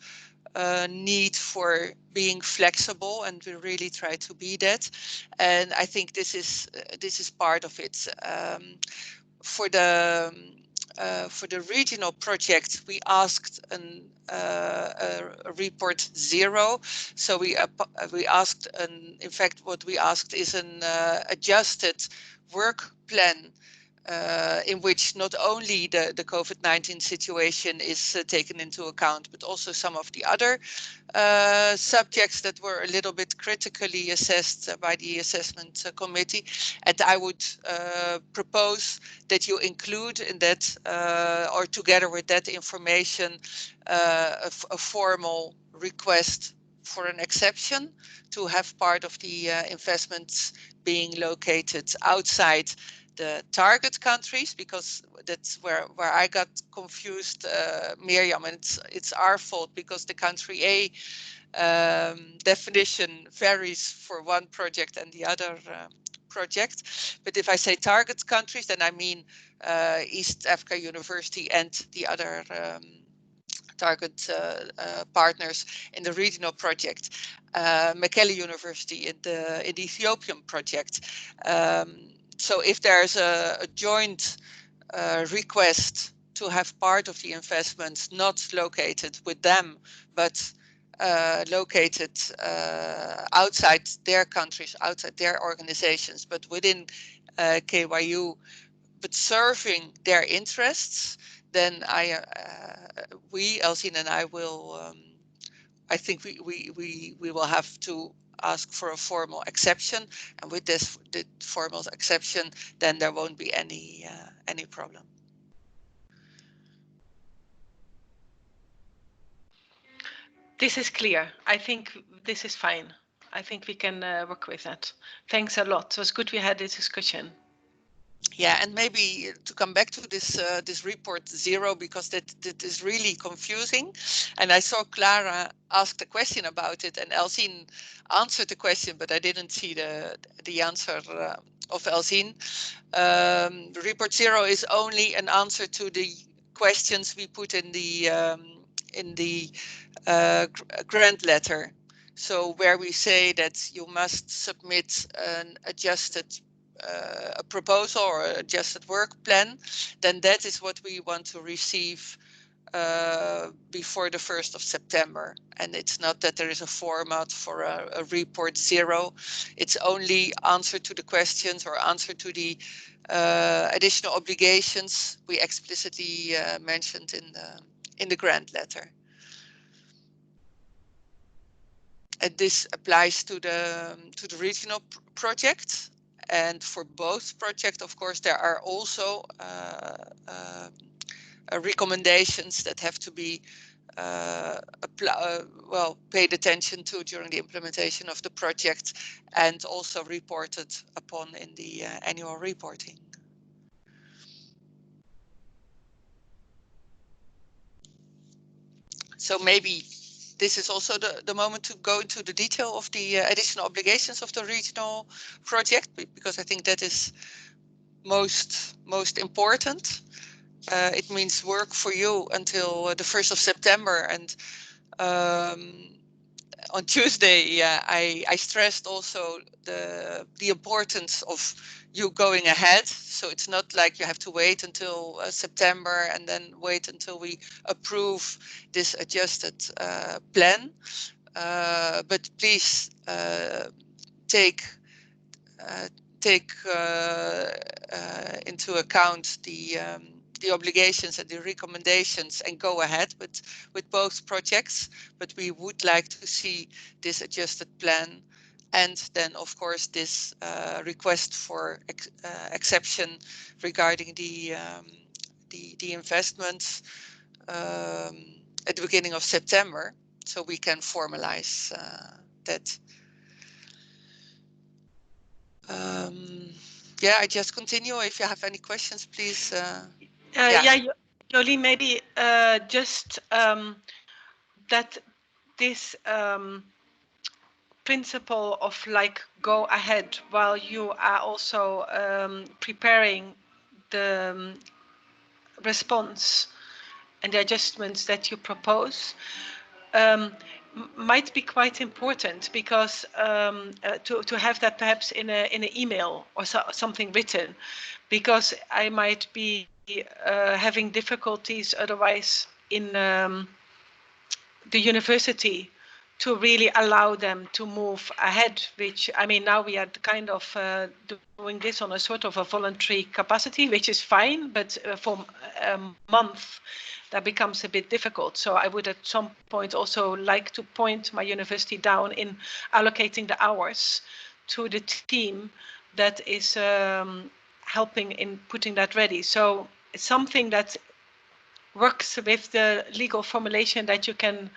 need for being flexible, and we really try to be that. And I think this is part of it. For the regional project, we asked a report 0. So we asked, in fact, what we asked is an adjusted work plan in which not only the COVID-19 situation is taken into account, but also some of the other subjects that were a little bit critically assessed by the assessment committee. And I would propose that you include in that, or together with that information, a formal request for an exception to have part of the investments being located outside the target countries, because that's where I got confused, Miriam, and it's our fault because the country A definition varies for one project and the other project. But if I say target countries, then I mean East Africa University and the other target partners in the regional project, Mekelle University in the Ethiopian project. So if there's a joint request to have part of the investments not located with them, but located outside their countries, outside their organizations, but within KYU, but serving their interests, then we, Elsine and I will, I think we will have to ask for a formal exception, and with this the formal exception, then there won't be any problem.
This is clear. I think this is fine. I think we can work with that. Thanks a lot. It was good we had this discussion.
Yeah, and maybe to come back to this this report 0, because that is really confusing. And I saw Clara ask a question about it, and Elsine answered the question, but I didn't see the answer of Elsine. Report 0 is only an answer to the questions we put in the grant letter. So where we say that you must submit an adjusted a proposal or adjusted work plan, then that is what we want to receive before the 1st of September. And it's not that there is a format for a report 0. It's only answer to the questions or answer to the additional obligations we explicitly mentioned in the grant letter. And this applies to the regional project. And for both projects, of course, there are also recommendations that have to be paid attention to during the implementation of the project, and also reported upon in the annual reporting. So maybe this is also the moment to go into the detail of the additional obligations of the regional project, because I think that is most important. It means work for you until the 1st of September. And on Tuesday, I stressed also the importance of you going ahead. So it's not like you have to wait until September and then wait until we approve this adjusted plan. But please take into account the obligations and the recommendations and go ahead with both projects. But we would like to see this adjusted plan, and then of course this request for exception regarding the investments at the beginning of September, so we can formalize that. Yeah, I just continue. If you have any questions, please.
Yeah, Jolie, maybe just that this principle of like go ahead while you are also preparing the response and the adjustments that you propose might be quite important, because to have that perhaps in an email or something written, because I might be having difficulties otherwise in the university to really allow them to move ahead, which, I mean, now we are kind of doing this on a sort of a voluntary capacity, which is fine, but for a month, that becomes a bit difficult. So I would at some point also like to point my university down in allocating the hours to the team that is helping in putting that ready. So it's something that works with the legal formulation that you can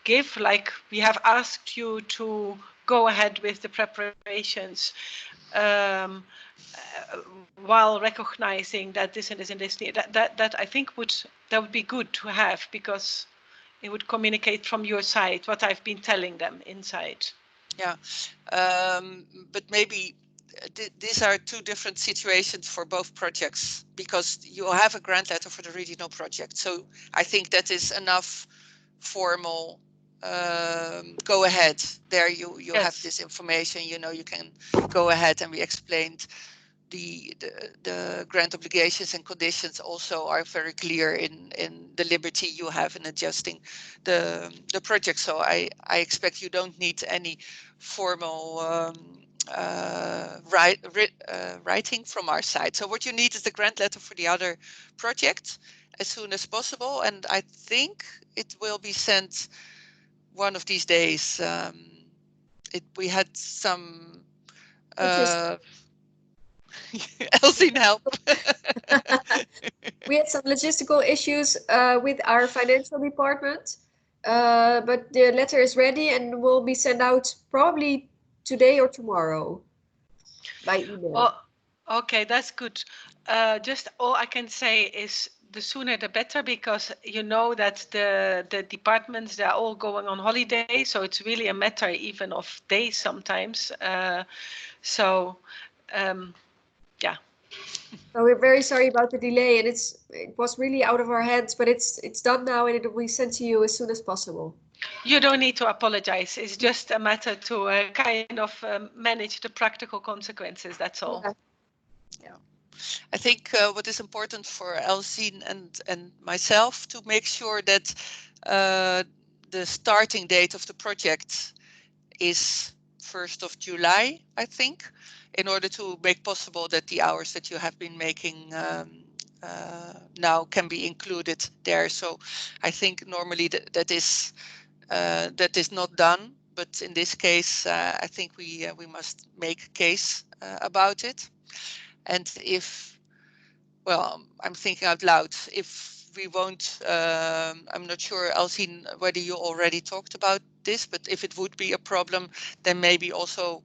give, like we have asked you to go ahead with the preparations while recognizing that this and this and this, that I think would be good to have, because it would communicate from your side what I've been telling them inside.
Yeah, but maybe these are two different situations for both projects, because you have a grant letter for the regional project. So I think that is enough formal go ahead. There you
Yes.
have this information, you know, you can go ahead, and we explained the grant obligations and conditions also are very clear in the liberty you have in adjusting the project. So I expect you don't need any formal writing from our side. So what you need is the grant letter for the other project as soon as possible, and I think it will be sent one of these days. We had some Elsine, help.
We had some logistical issues with our financial department, but the letter is ready and will be sent out probably today or tomorrow by email.
Oh, okay, that's good. Just all I can say is the sooner the better, because you know that the departments, they're all going on holiday, so it's really a matter even of days sometimes. Yeah.
So we're very sorry about the delay, and it was really out of our hands, but it's done now, and it will be sent to you as soon as possible.
You don't need to apologize. It's just a matter to kind of manage the practical consequences. That's all.
Yeah. I think what is important for Elsine and myself to make sure that the starting date of the project is 1st of July, I think, in order to make possible that the hours that you have been making now can be included there. So I think normally that is not done, but in this case, I think we must make a case about it. And if, well, I'm thinking out loud, if we won't, I'm not sure, Elsine, whether you already talked about this, but if it would be a problem, then maybe also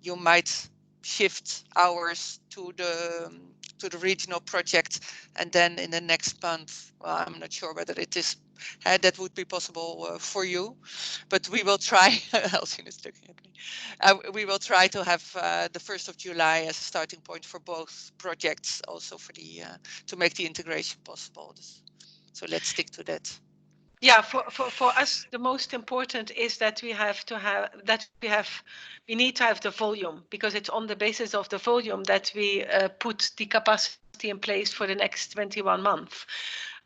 you might shift hours to the regional project, and then in the next month, well, I'm not sure whether it is that would be possible for you, but we will try. Elsine is looking at me. We will try to have the 1st of July as a starting point for both projects, also for the to make the integration possible. So let's stick to that.
Yeah, for us, the most important is that we need to have the volume, because it's on the basis of the volume that we put the capacity in place for the next 21 months.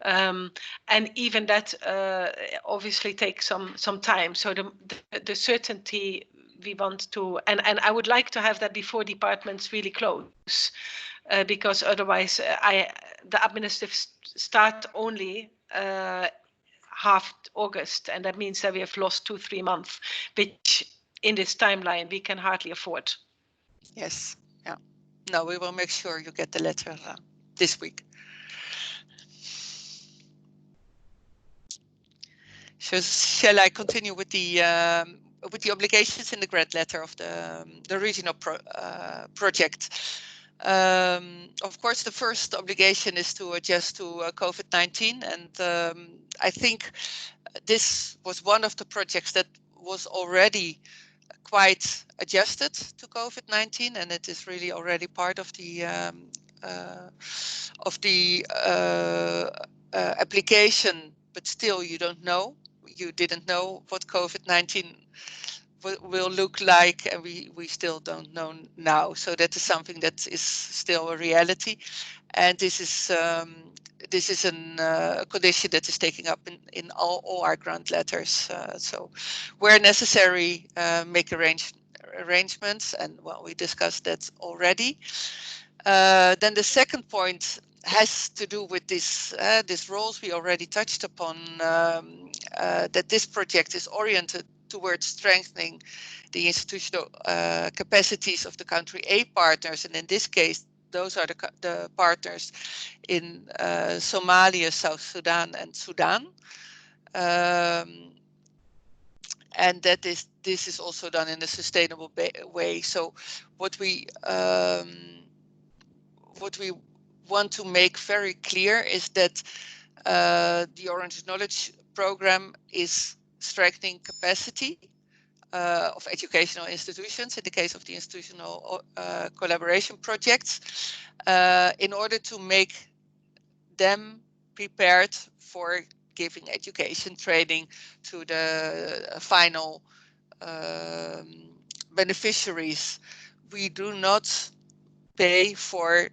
And even that obviously takes some time. So the certainty we want to, and I would like to have that before departments really close, because otherwise the administrative start only half August, and that means that we have lost 2-3 months, which in this timeline we can hardly afford.
Yes, yeah. No, we will make sure you get the letter this week. So shall I continue with the obligations in the grant letter of the regional project? Of course, the first obligation is to adjust to COVID-19, and I think this was one of the projects that was already quite adjusted to COVID-19, and it is really already part of the application. But still, you don't know. You didn't know what COVID-19 will look like, and we still don't know now. So that is something that is still a reality, and this is a condition that is taken up in all our grant letters. So where necessary, make arrangements, and well, we discussed that already. Then the second point has to do with this roles we already touched upon, that this project is oriented towards strengthening the institutional capacities of the country A partners, and in this case those are the partners in Somalia, South Sudan and Sudan, and this is also done in a sustainable way. So what we want to make very clear is that the Orange Knowledge Program is strengthening capacity of educational institutions, in the case of the institutional collaboration projects, in order to make them prepared for giving education training to the final beneficiaries. We do not pay for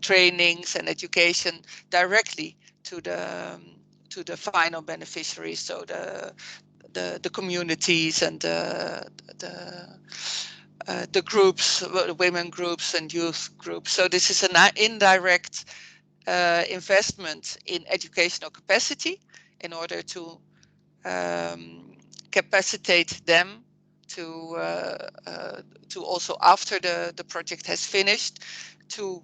trainings and education directly to the final beneficiaries, so the communities and the groups, women groups and youth groups. So this is an indirect investment in educational capacity in order to capacitate them to also, after the project has finished, to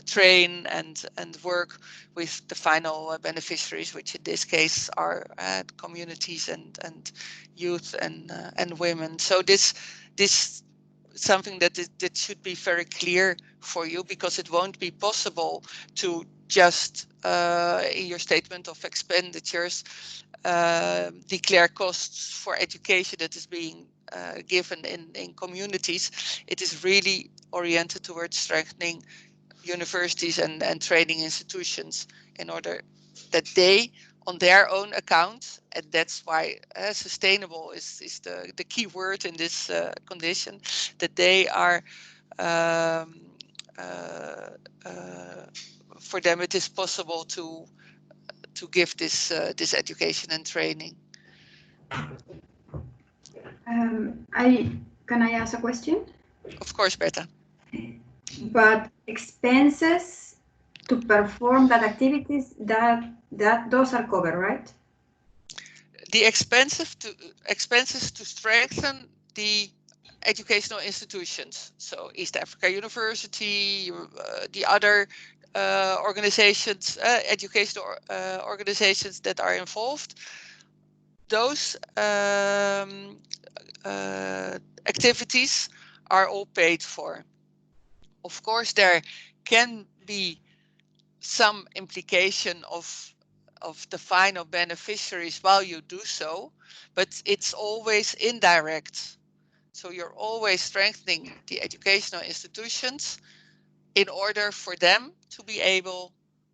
train and work with the final beneficiaries, which in this case are communities and youth and women. So this something that should be very clear for you, because it won't be possible to just in your statement of expenditures declare costs for education that is being given in communities. It is really oriented towards strengthening universities and training institutions in order that they, on their own account, and that's why sustainable is the key word in this condition, that they are for them it is possible to give this education and training.
Can I ask a question?
Of course, Berta.
But expenses to perform that activities, those are covered, right?
The expenses to strengthen the educational institutions, so East Africa University, the other organizations, educational organizations that are involved, those activities are all paid for. Of course, there can be some implication of the final beneficiaries while you do so, but it's always indirect. So you're always strengthening the educational institutions in order for them to be able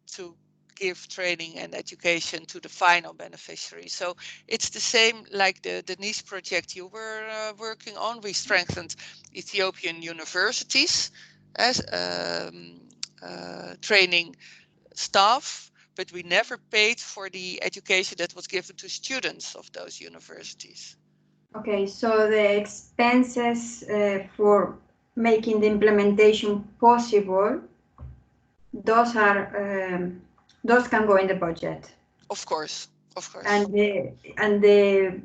to give training and education to the final beneficiary. So it's the same like the niche project you were working on. We strengthened Ethiopian universities as training staff, but we never paid for the education that was given to students of those universities.
Okay, so the expenses for making the implementation possible, those can go in the budget.
Of course, of course.
And the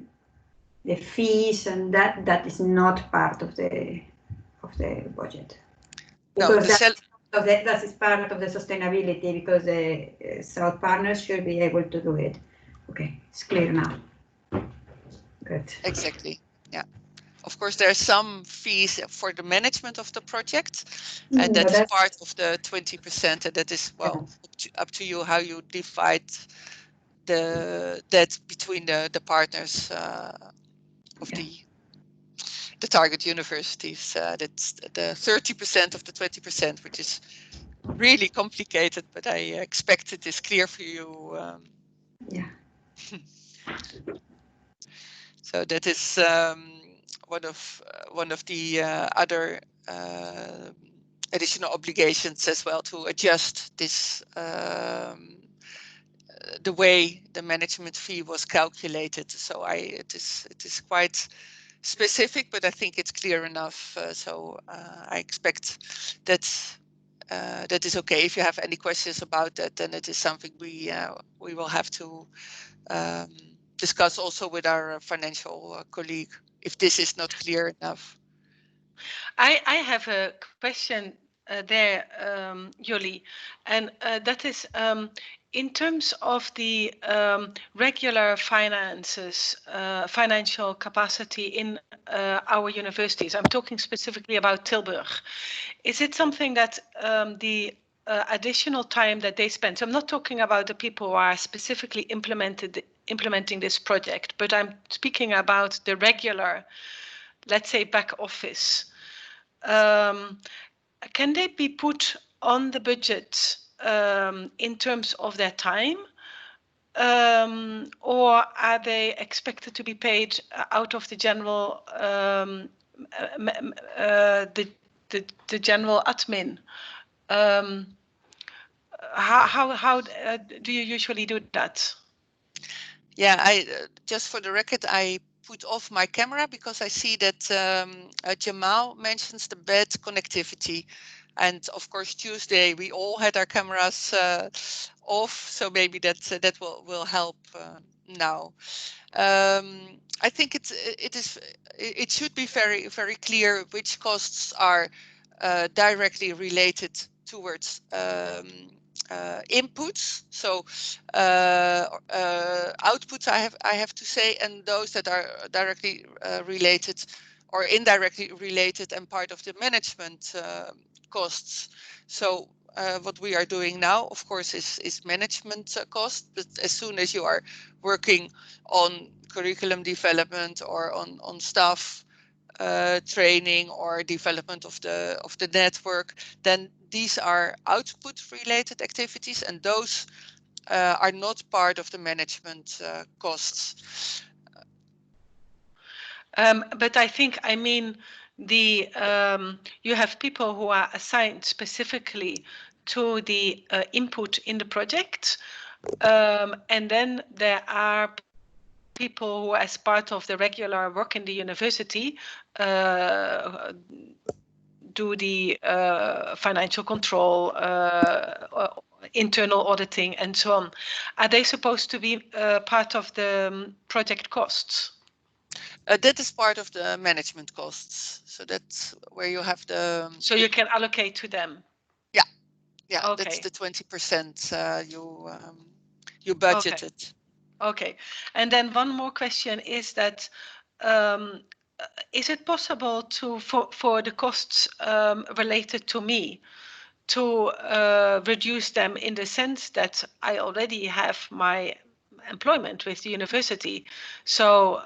fees and that is not part of the budget. Because that is part of the sustainability, because the South partners should be able to do it. Okay, it's clear now. Good.
Exactly. Yeah. Of course, there are some fees for the management of the project, and that is part of the 20%. And that is, well, up to you how you divide that between the partners of the target universities. That's the 30% of the 20%, which is really complicated, but I expect it is clear for you.
Yeah.
So that is one of the other additional obligations as well, to adjust this the way the management fee was calculated. So it is quite specific, but I think it's clear enough. So I expect that that is okay. If you have any questions about that, then it is something we will have to discuss also with our financial colleague, if this is not clear enough.
I have a question there, Yoli, and that is in terms of the regular finances, financial capacity in our universities. I'm talking specifically about Tilburg. Is it something that the additional time that they spend? So I'm not talking about the people who are specifically implementing this project, but I'm speaking about the regular, let's say, back office. Can they be put on the budget in terms of their time, or are they expected to be paid out of the general the general admin? How do you usually do that?
Yeah, just for the record, I put off my camera because I see that Jamal mentions the bad connectivity. And of course, Tuesday, we all had our cameras off, so maybe that will help now. I think it should be very clear which costs are directly related towards inputs, so outputs I have to say, and those that are directly related or indirectly related and part of the management costs. So what we are doing now, of course, is management cost, but as soon as you are working on curriculum development or on staff training or development of the network, then these are output related activities, and those are not part of the management costs.
But I think, I mean, the you have people who are assigned specifically to the input in the project, and then there are people who, as part of the regular work in the university, do the financial control, internal auditing, and so on. Are they supposed to be part of the project costs?
That is part of the management costs. So that's where you have the.
So you can allocate to them.
Yeah, yeah.
Okay.
That's the 20% you budgeted.
Okay, and then one more question is that. Is it possible to for the costs related to me to reduce them in the sense that I already have my employment with the university? So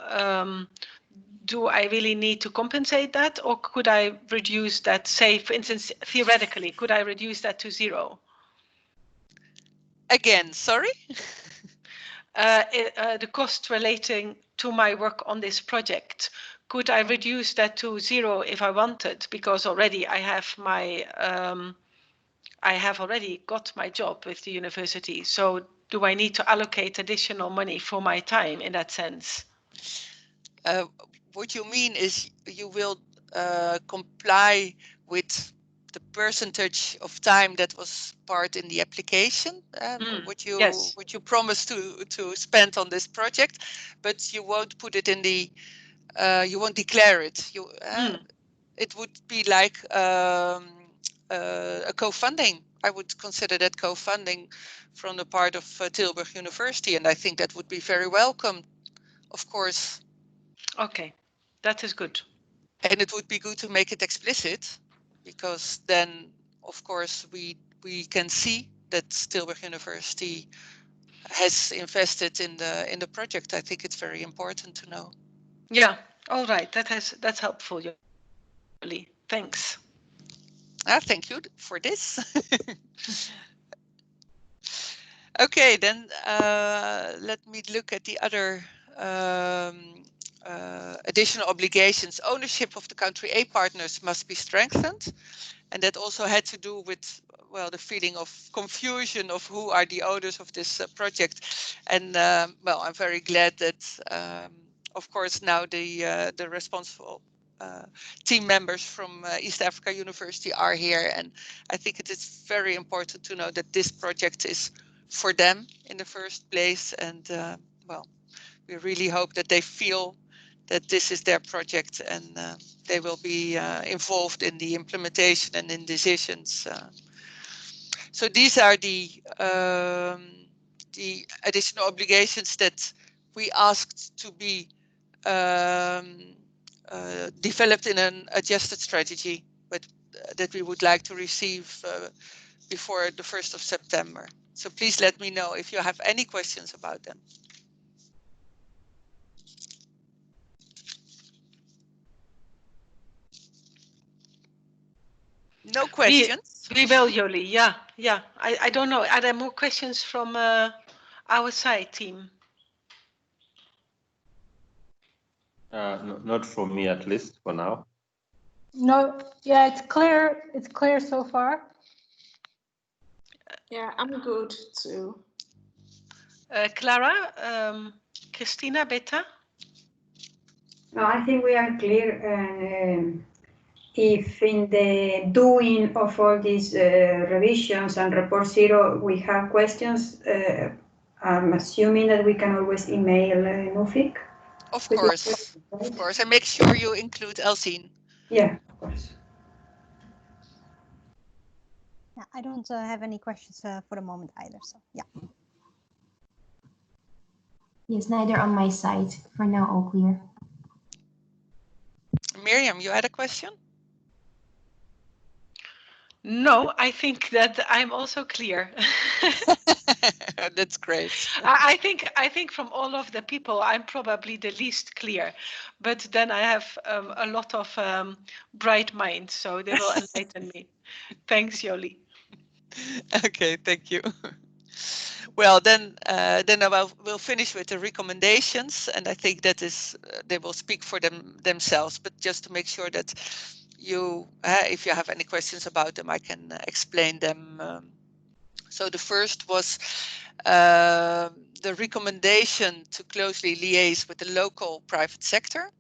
do I really need to compensate that, or could I reduce that, say, for instance, theoretically, could I reduce that to zero?
Again, sorry?
The cost relating to my work on this project, could I reduce that to zero if I wanted? Because already I have my, I have already got my job with the university. So do I need to allocate additional money for my time in that sense?
What you mean is you will comply with the percentage of time that was part in the application, what you promised to spend on this project, but you won't put it in the, you won't declare it. It would be like a co-funding. I would consider that co-funding from the part of Tilburg University, and I think that would be very welcome, of course.
Okay, that is good.
And it would be good to make it explicit, because then, of course, we can see that Tilburg University has invested in the project. I think it's very important to know.
Yeah, all right. That's helpful, Jolie. Thanks.
Thank you for this. Okay, then let me look at the other additional obligations. Ownership of the country A partners must be strengthened, and that also had to do with, well, the feeling of confusion of who are the owners of this project. And well, I'm very glad that, of course, now the responsible team members from East Africa University are here, and I think it is very important to know that this project is for them in the first place, and well, we really hope that they feel that this is their project, and they will be involved in the implementation and in decisions. So these are the additional obligations that we asked to be developed in an adjusted strategy, but that we would like to receive before the 1st of September. So please let me know if you have any questions about them. No questions?
We will, Jolie. Yeah, Yeah, I don't know. Are there more questions from our side team?
Not from me, at least for now.
No, yeah, it's clear. It's clear so far.
Yeah, I'm good too.
Clara, Christina, Beta?
No, I think we are clear. And if in the doing of all these revisions and report zero, we have questions, I'm assuming that we can always email Nufik.
Of course, and make sure you include Elsine.
Yeah, of course.
Yeah, I don't have any questions for the moment either. So yeah.
Yes, neither on my side. For now, all clear.
Miriam, you had a question?
No, I think that I'm also clear.
That's great.
I think from all of the people, I'm probably the least clear, but then I have a lot of bright minds, so they will enlighten me. Thanks, Jolie.
Okay, thank you. Well, then we'll finish with the recommendations, and I think that is they will speak for themselves. But just to make sure that you, if you have any questions about them, I can explain them. So the first was the recommendation to closely liaise with the local private sector,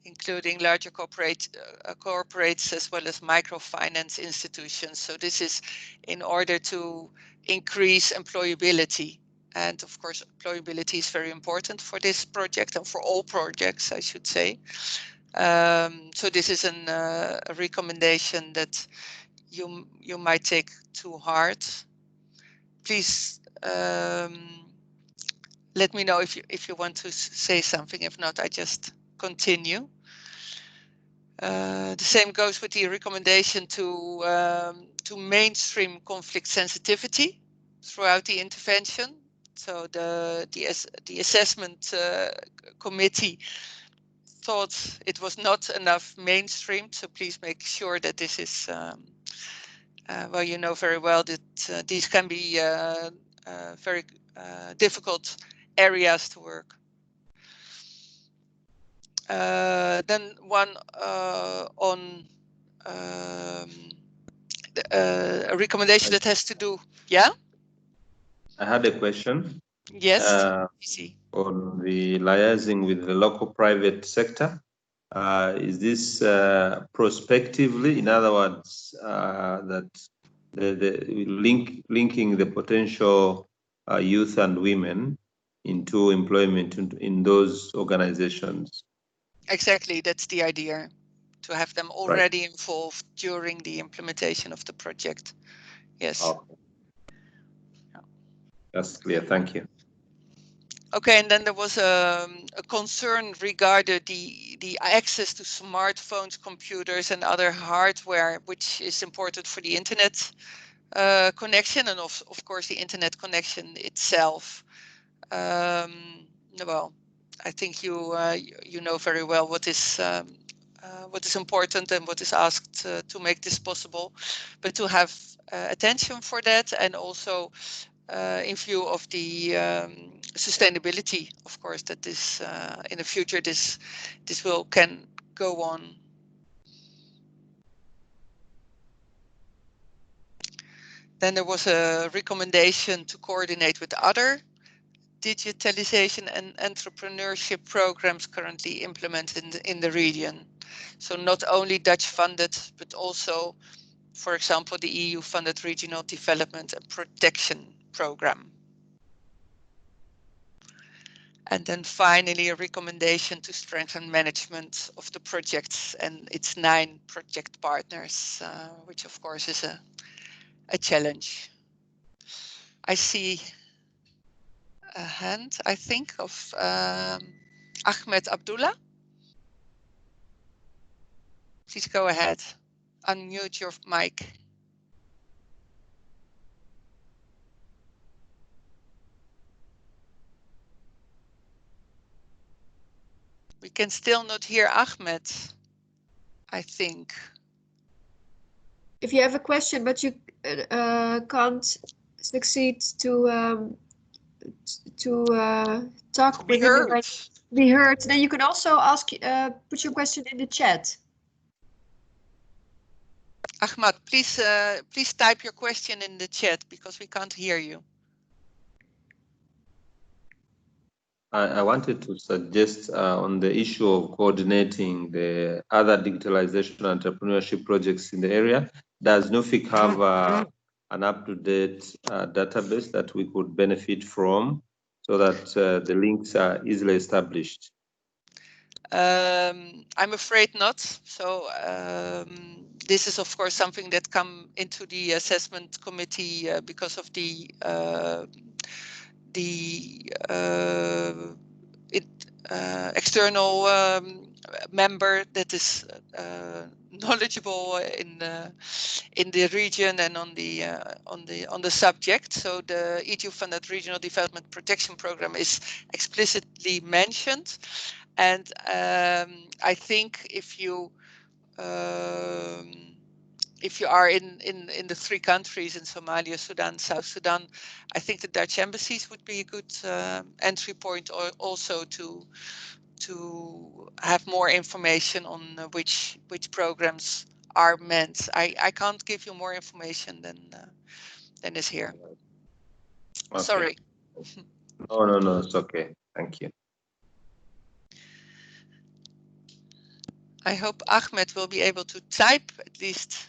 including larger corporates as well as microfinance institutions. So this is in order to increase employability. And of course, employability is very important for this project and for all projects, I should say. So this is a recommendation that you might take to heart. Please let me know if you want to say something. If not, I just continue. The same goes with the recommendation to mainstream conflict sensitivity throughout the intervention. So the assessment committee thought it was not enough mainstream. So please make sure that this is well, you know very well that these can be very difficult areas to work. Then one on a recommendation that has to do, yeah?
I had a question.
Yes, easy.
On the liaising with the local private sector. Is this prospectively, in other words, that the linking the potential youth and women into employment in those organizations?
Exactly, that's the idea, to have them already involved during the implementation of the project. Yes.
Okay. That's clear, thank you.
Okay, and then there was a concern regarding the access to smartphones, computers, and other hardware, which is important for the internet connection, and of course the internet connection itself. Well, I think you know very well what is important and what is asked to make this possible, but to have attention for that, and also in view of the sustainability, of course, that this in the future this can go on. Then there was a recommendation to coordinate with other digitalization and entrepreneurship programs currently implemented in the region. So not only Dutch funded, but also, for example, the EU funded Regional Development and Protection Program. And then finally, a recommendation to strengthen management of the projects and its 9 project partners, which of course is a challenge. I see a hand, I think, of Ahmed Abdullah. Please go ahead. Unmute your mic. We can still not hear Ahmed, I think.
if you have a question but you can't succeed to talk
Be
within the
heard.
be heard, then you can also ask put your question in the chat.
Ahmad, please type your question in the chat because we can't hear you.
I wanted to suggest on the issue of coordinating the other digitalization entrepreneurship projects in the area. Does NUFIC have an up-to-date database that we could benefit from so that the links are easily established?
I'm afraid not. So this is, of course, something that come into the assessment committee because of the external member that is knowledgeable in the region and on the subject. So the EU-funded Regional Development Protection Program is explicitly mentioned, and I think if you are in the three countries, in Somalia, Sudan, South Sudan, I think the Dutch embassies would be a good entry point, or also to have more information on which programs are meant. I can't give you more information than is here.
Okay.
Sorry.
No, it's okay. Thank you.
I hope Ahmed will be able to type at least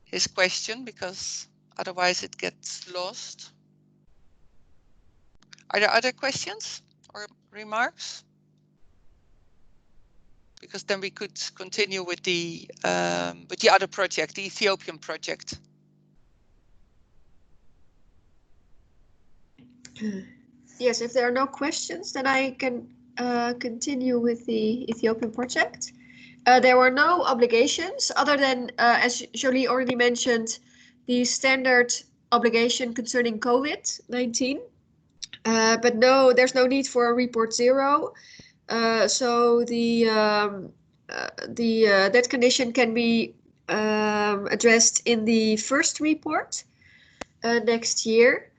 his question, because otherwise it gets lost. Are there other questions or remarks? Because then we could continue with the other project, the Ethiopian project.
Yes, if there are no questions, then I can continue with the Ethiopian project. There were no obligations other than, as Jolie already mentioned, the standard obligation concerning COVID-19. But no, there's no need for a report 0. So that condition can be addressed in the first report next year.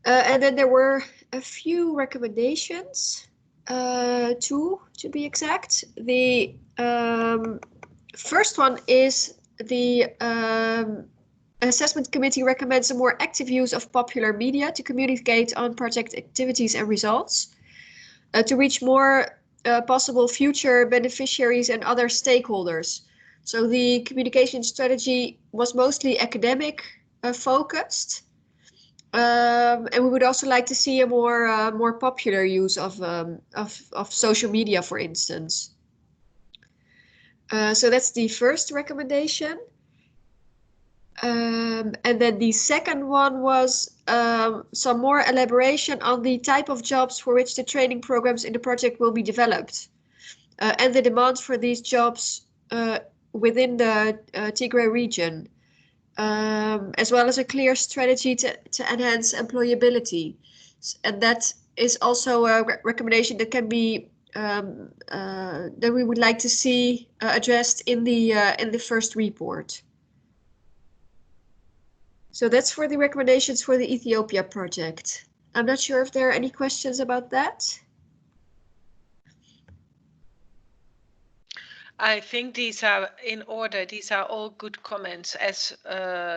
And then there were a few recommendations, 2 to be exact. The first one is the assessment committee recommends a more active use of popular media to communicate on project activities and results, to reach more possible future beneficiaries and other stakeholders. So the communication strategy was mostly academic focused. And we would also like to see a more popular use of social media, for instance. So that's the first recommendation. And then the second one was some more elaboration on the type of jobs for which the training programs in the project will be developed, and the demands for these jobs within the Tigray region. As well as a clear strategy to enhance employability. And that is also a recommendation that can be that we would like to see addressed in the first report. So that's for the recommendations for the Ethiopia project. I'm not sure if there are any questions about that.
I think these are in order. These are all good comments, as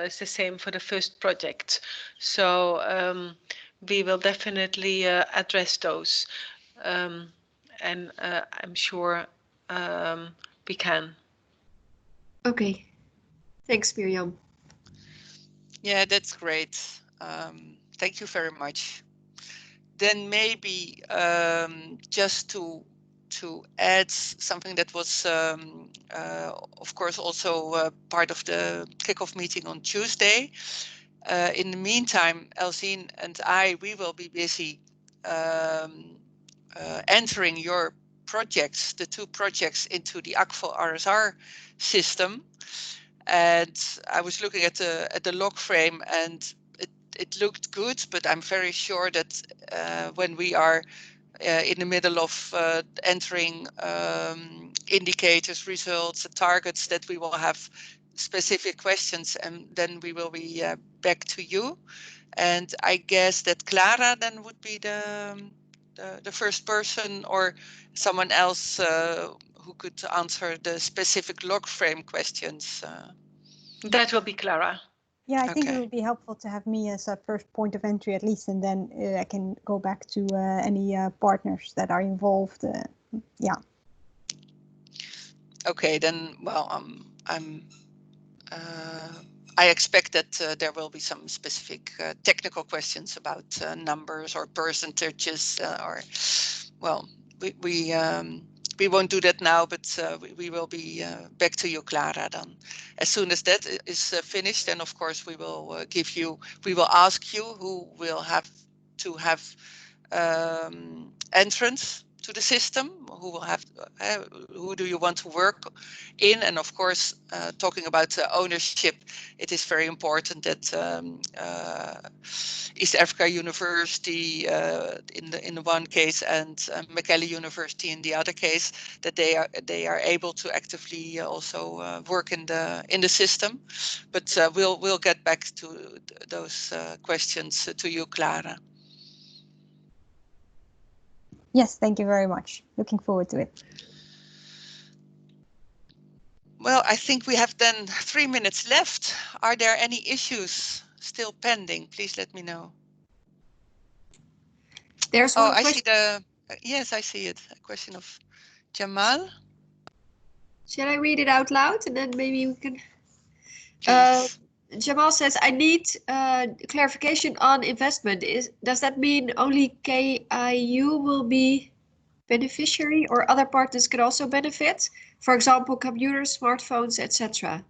is the same for the first project. So we will definitely address those, and I'm sure we can.
Okay, thanks, Miriam.
Yeah, that's great. Thank you very much. Then maybe just to add something that was, of course, also part of the kickoff meeting on Tuesday. In the meantime, Elzine and we will be busy entering your projects, the 2 projects, into the ACFO RSR system. And I was looking at the log frame, and it looked good, but I'm very sure that when we are in the middle of entering indicators, results, and targets, that we will have specific questions, and then we will be back to you. And I guess that Clara then would be the first person, or someone else who could answer the specific log frame questions.
That will be Clara.
Yeah, I think it
Okay.
would be helpful to have me as a first point of entry at least, and then I can go back to any partners that are involved. Yeah.
Okay, then, well, I expect that there will be some specific technical questions about numbers or percentages, or, well, we won't do that now, but we will be back to you, Clara, then. As soon as that is finished, then of course we will ask you who will have to have entrance to the system, who do you want to work in, and of course, talking about ownership, it is very important that East Africa University in the one case and Macaulay University in the other case, that they are able to actively also work in the system. But we'll get back to those questions to you, Clara.
Yes, thank you very much. Looking forward to it.
Well, I think we have then 3 minutes left. Are there any issues still pending? Please let me know.
There's one question.
I see the, yes, I see it. A question of Jamal.
Shall I read it out loud and then maybe we can? Jamal says, I need clarification on investment. Does that mean only KIU will be beneficiary, or other partners can also benefit? For example, computers, smartphones, etc.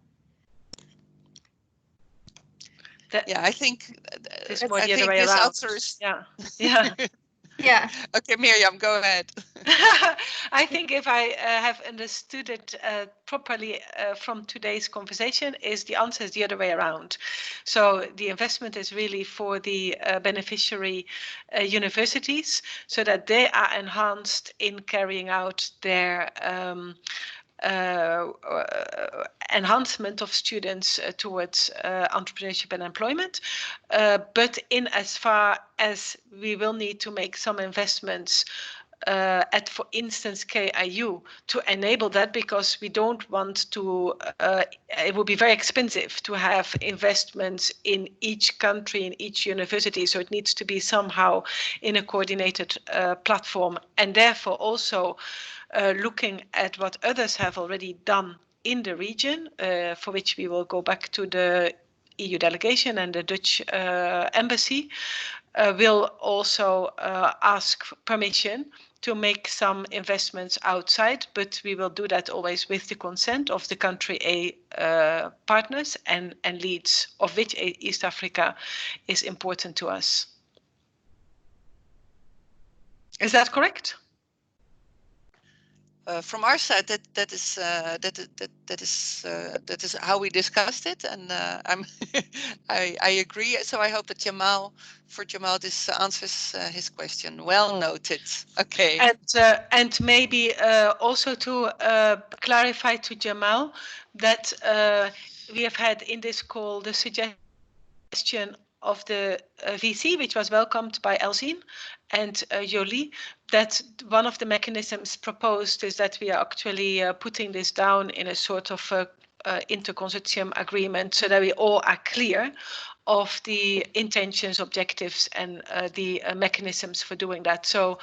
Yeah, I think
it's more the other way
this
around.
answer is
Yeah.
Yeah.
Okay, Miriam, go ahead.
I think if I have understood it properly from today's conversation, the answer is the other way around. So the investment is really for the beneficiary universities, so that they are enhanced in carrying out their enhancement of students towards entrepreneurship and employment, but in as far as we will need to make some investments at, for instance, KIU to enable that, because we don't want to, it would be very expensive to have investments in each country, in each university. So it needs to be somehow in a coordinated platform, and therefore also looking at what others have already done in the region, for which we will go back to the EU delegation and the Dutch embassy, will also ask permission to make some investments outside, but we will do that always with the consent of the country A partners and leads, of which East Africa is important to us. Is that correct?
From our side, that is how we discussed it, and I agree. So I hope that for Jamal, this answers his question. Well noted. Okay.
And maybe also to clarify to Jamal that we have had in this call the suggestion of the VC, which was welcomed by Elzine and Jolie, that one of the mechanisms proposed is that we are actually putting this down in a sort of interconsortium agreement, so that we all are clear of the intentions, objectives, and the mechanisms for doing that. So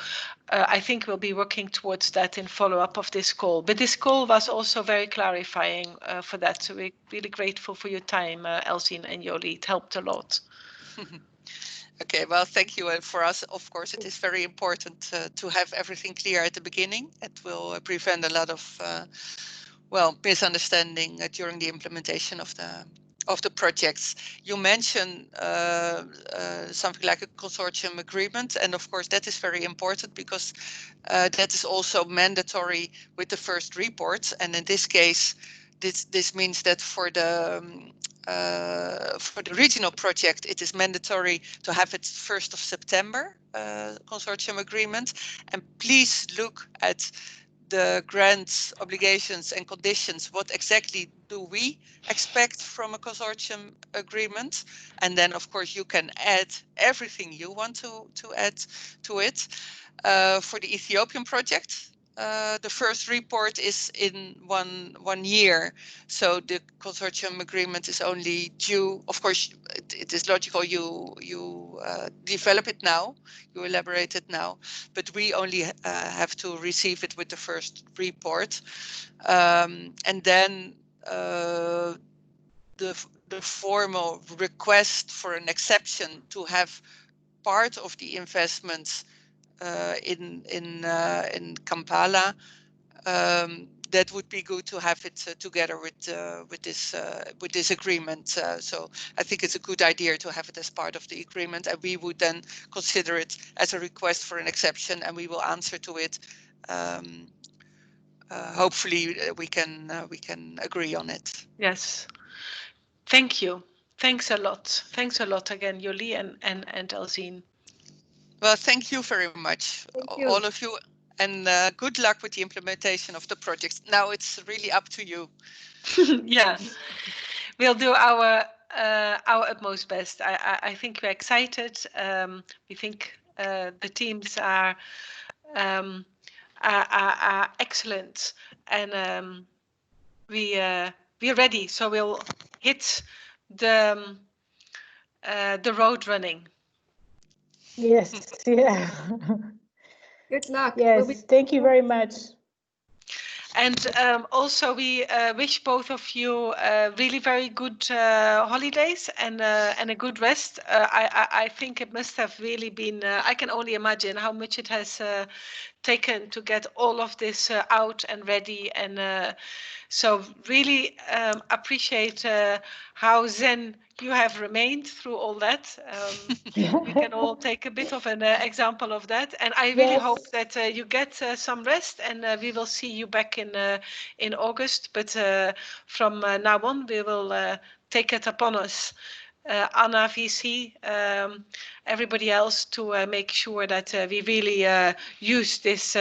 I think we'll be working towards that in follow-up of this call. But this call was also very clarifying for that. So we're really grateful for your time, Elzine and Jolie. It helped a lot.
Okay, well, thank you. And for us, of course, it is very important to have everything clear at the beginning. It will prevent a lot of, well, misunderstanding during the implementation of the projects. You mentioned something like a consortium agreement, and of course that is very important, because that is also mandatory with the first reports. And in this case, this means that for the regional project, it is mandatory to have it 1st of September consortium agreement. And please look at the grants, obligations and conditions, what exactly do we expect from a consortium agreement? And then of course you can add everything you want to add to it. For the Ethiopian project, the first report is in one year, so the consortium agreement is only due. Of course, it is logical you develop it now, you elaborate it now, but we only have to receive it with the first report, and then the formal request for an exception to have part of the investments in Kampala. That would be good to have it together with this agreement. So I think it's a good idea to have it as part of the agreement, and we would then consider it as a request for an exception, and we will answer to it. Hopefully, we can agree on it.
Yes. Thank you. Thanks a lot. Thanks a lot again, Jolie and Elzine.
Well, thank you very much, all of you, and good luck with the implementation of the project. Now it's really up to you.
Yeah, we'll do our utmost best. I think we're excited. We think the teams are excellent, and we're ready. So we'll hit the road running.
Yes, yeah.
Good luck.
Yes, thank you very much.
And also, we wish both of you really very good holidays and a good rest. I think it must have really been. I can only imagine how much it has taken to get all of this out and ready, and so really appreciate how zen you have remained through all that. We can all take a bit of an example of that, and I really hope that you get some rest, and we will see you back in August. But from now on, we will take it upon us, Anna, VC, everybody else, to make sure that we really use this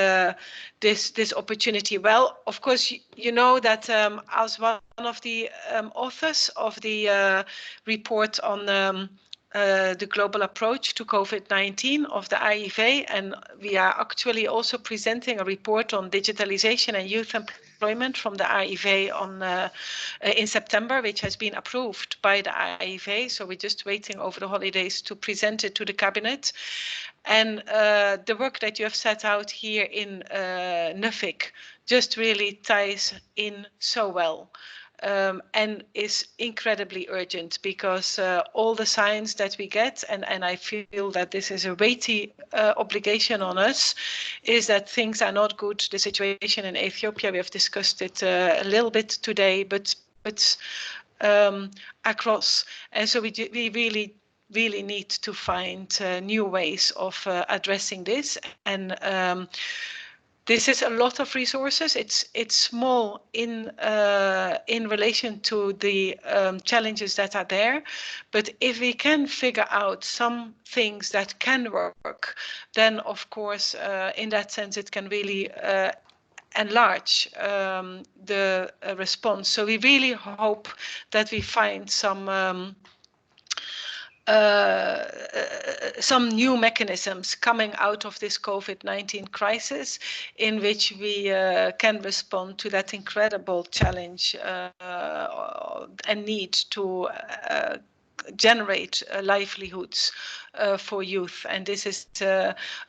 opportunity well. Of course, you know that as one of the authors of the report on the global approach to COVID-19 of the IEV, and we are actually also presenting a report on digitalization and youth employment from the IEV in September, which has been approved by the IEV. So we're just waiting over the holidays to present it to the cabinet. And the work that you have set out here in Nuffic just really ties in so well. And is incredibly urgent, because all the signs that we get, and I feel that this is a weighty obligation on us, is that things are not good. The situation in Ethiopia, we have discussed it a little bit today, but across. And so we really need to find new ways of addressing this. And this is a lot of resources. It's small in relation to the challenges that are there, but if we can figure out some things that can work, then of course, in that sense, it can really enlarge the response. So we really hope that we find some new mechanisms coming out of this COVID-19 crisis, in which we can respond to that incredible challenge and need to generate livelihoods for youth. And this is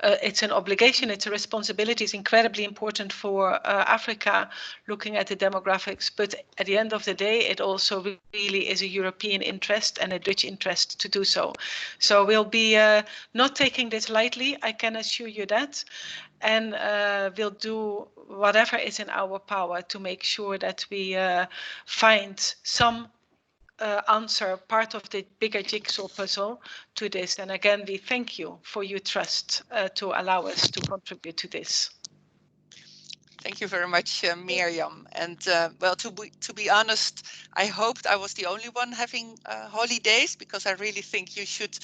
it's an obligation, it's a responsibility. It's incredibly important for Africa, looking at the demographics, but at the end of the day, it also really is a European interest and a Dutch interest to do so. So we'll be not taking this lightly, I can assure you that, and we'll do whatever is in our power to make sure that we find some answer, part of the bigger jigsaw puzzle to this. And again, we thank you for your trust to allow us to contribute to this.
Thank you very much, Miriam. And well, to be honest, I hoped I was the only one having holidays, because I really think you should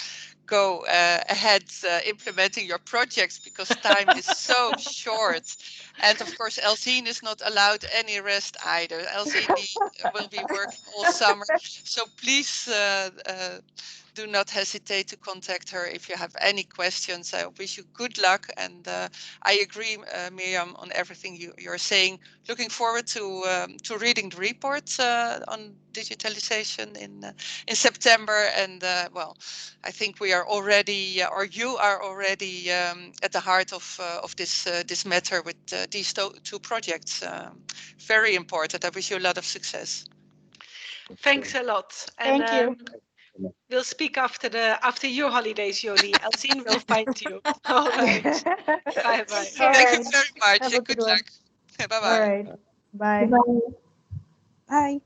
go ahead implementing your projects, because time is so short. And of course, Elsine is not allowed any rest either. Elsine will be working all summer. So please do not hesitate to contact her if you have any questions. I wish you good luck, and I agree, Miriam, on everything you're saying. Looking forward to reading the report on digitalization in September. And well, I think we are already, or you are already at the heart of this matter with these two projects. Very important. I wish you a lot of success.
Thanks a lot.
Thank you.
We'll speak after your holidays, Jolie. Elsine will find you. All right. Bye bye.
All
Thank you
right.
very much.
Have a
Good
good one.
luck. Bye bye.
All right. Bye.
Bye.
Bye.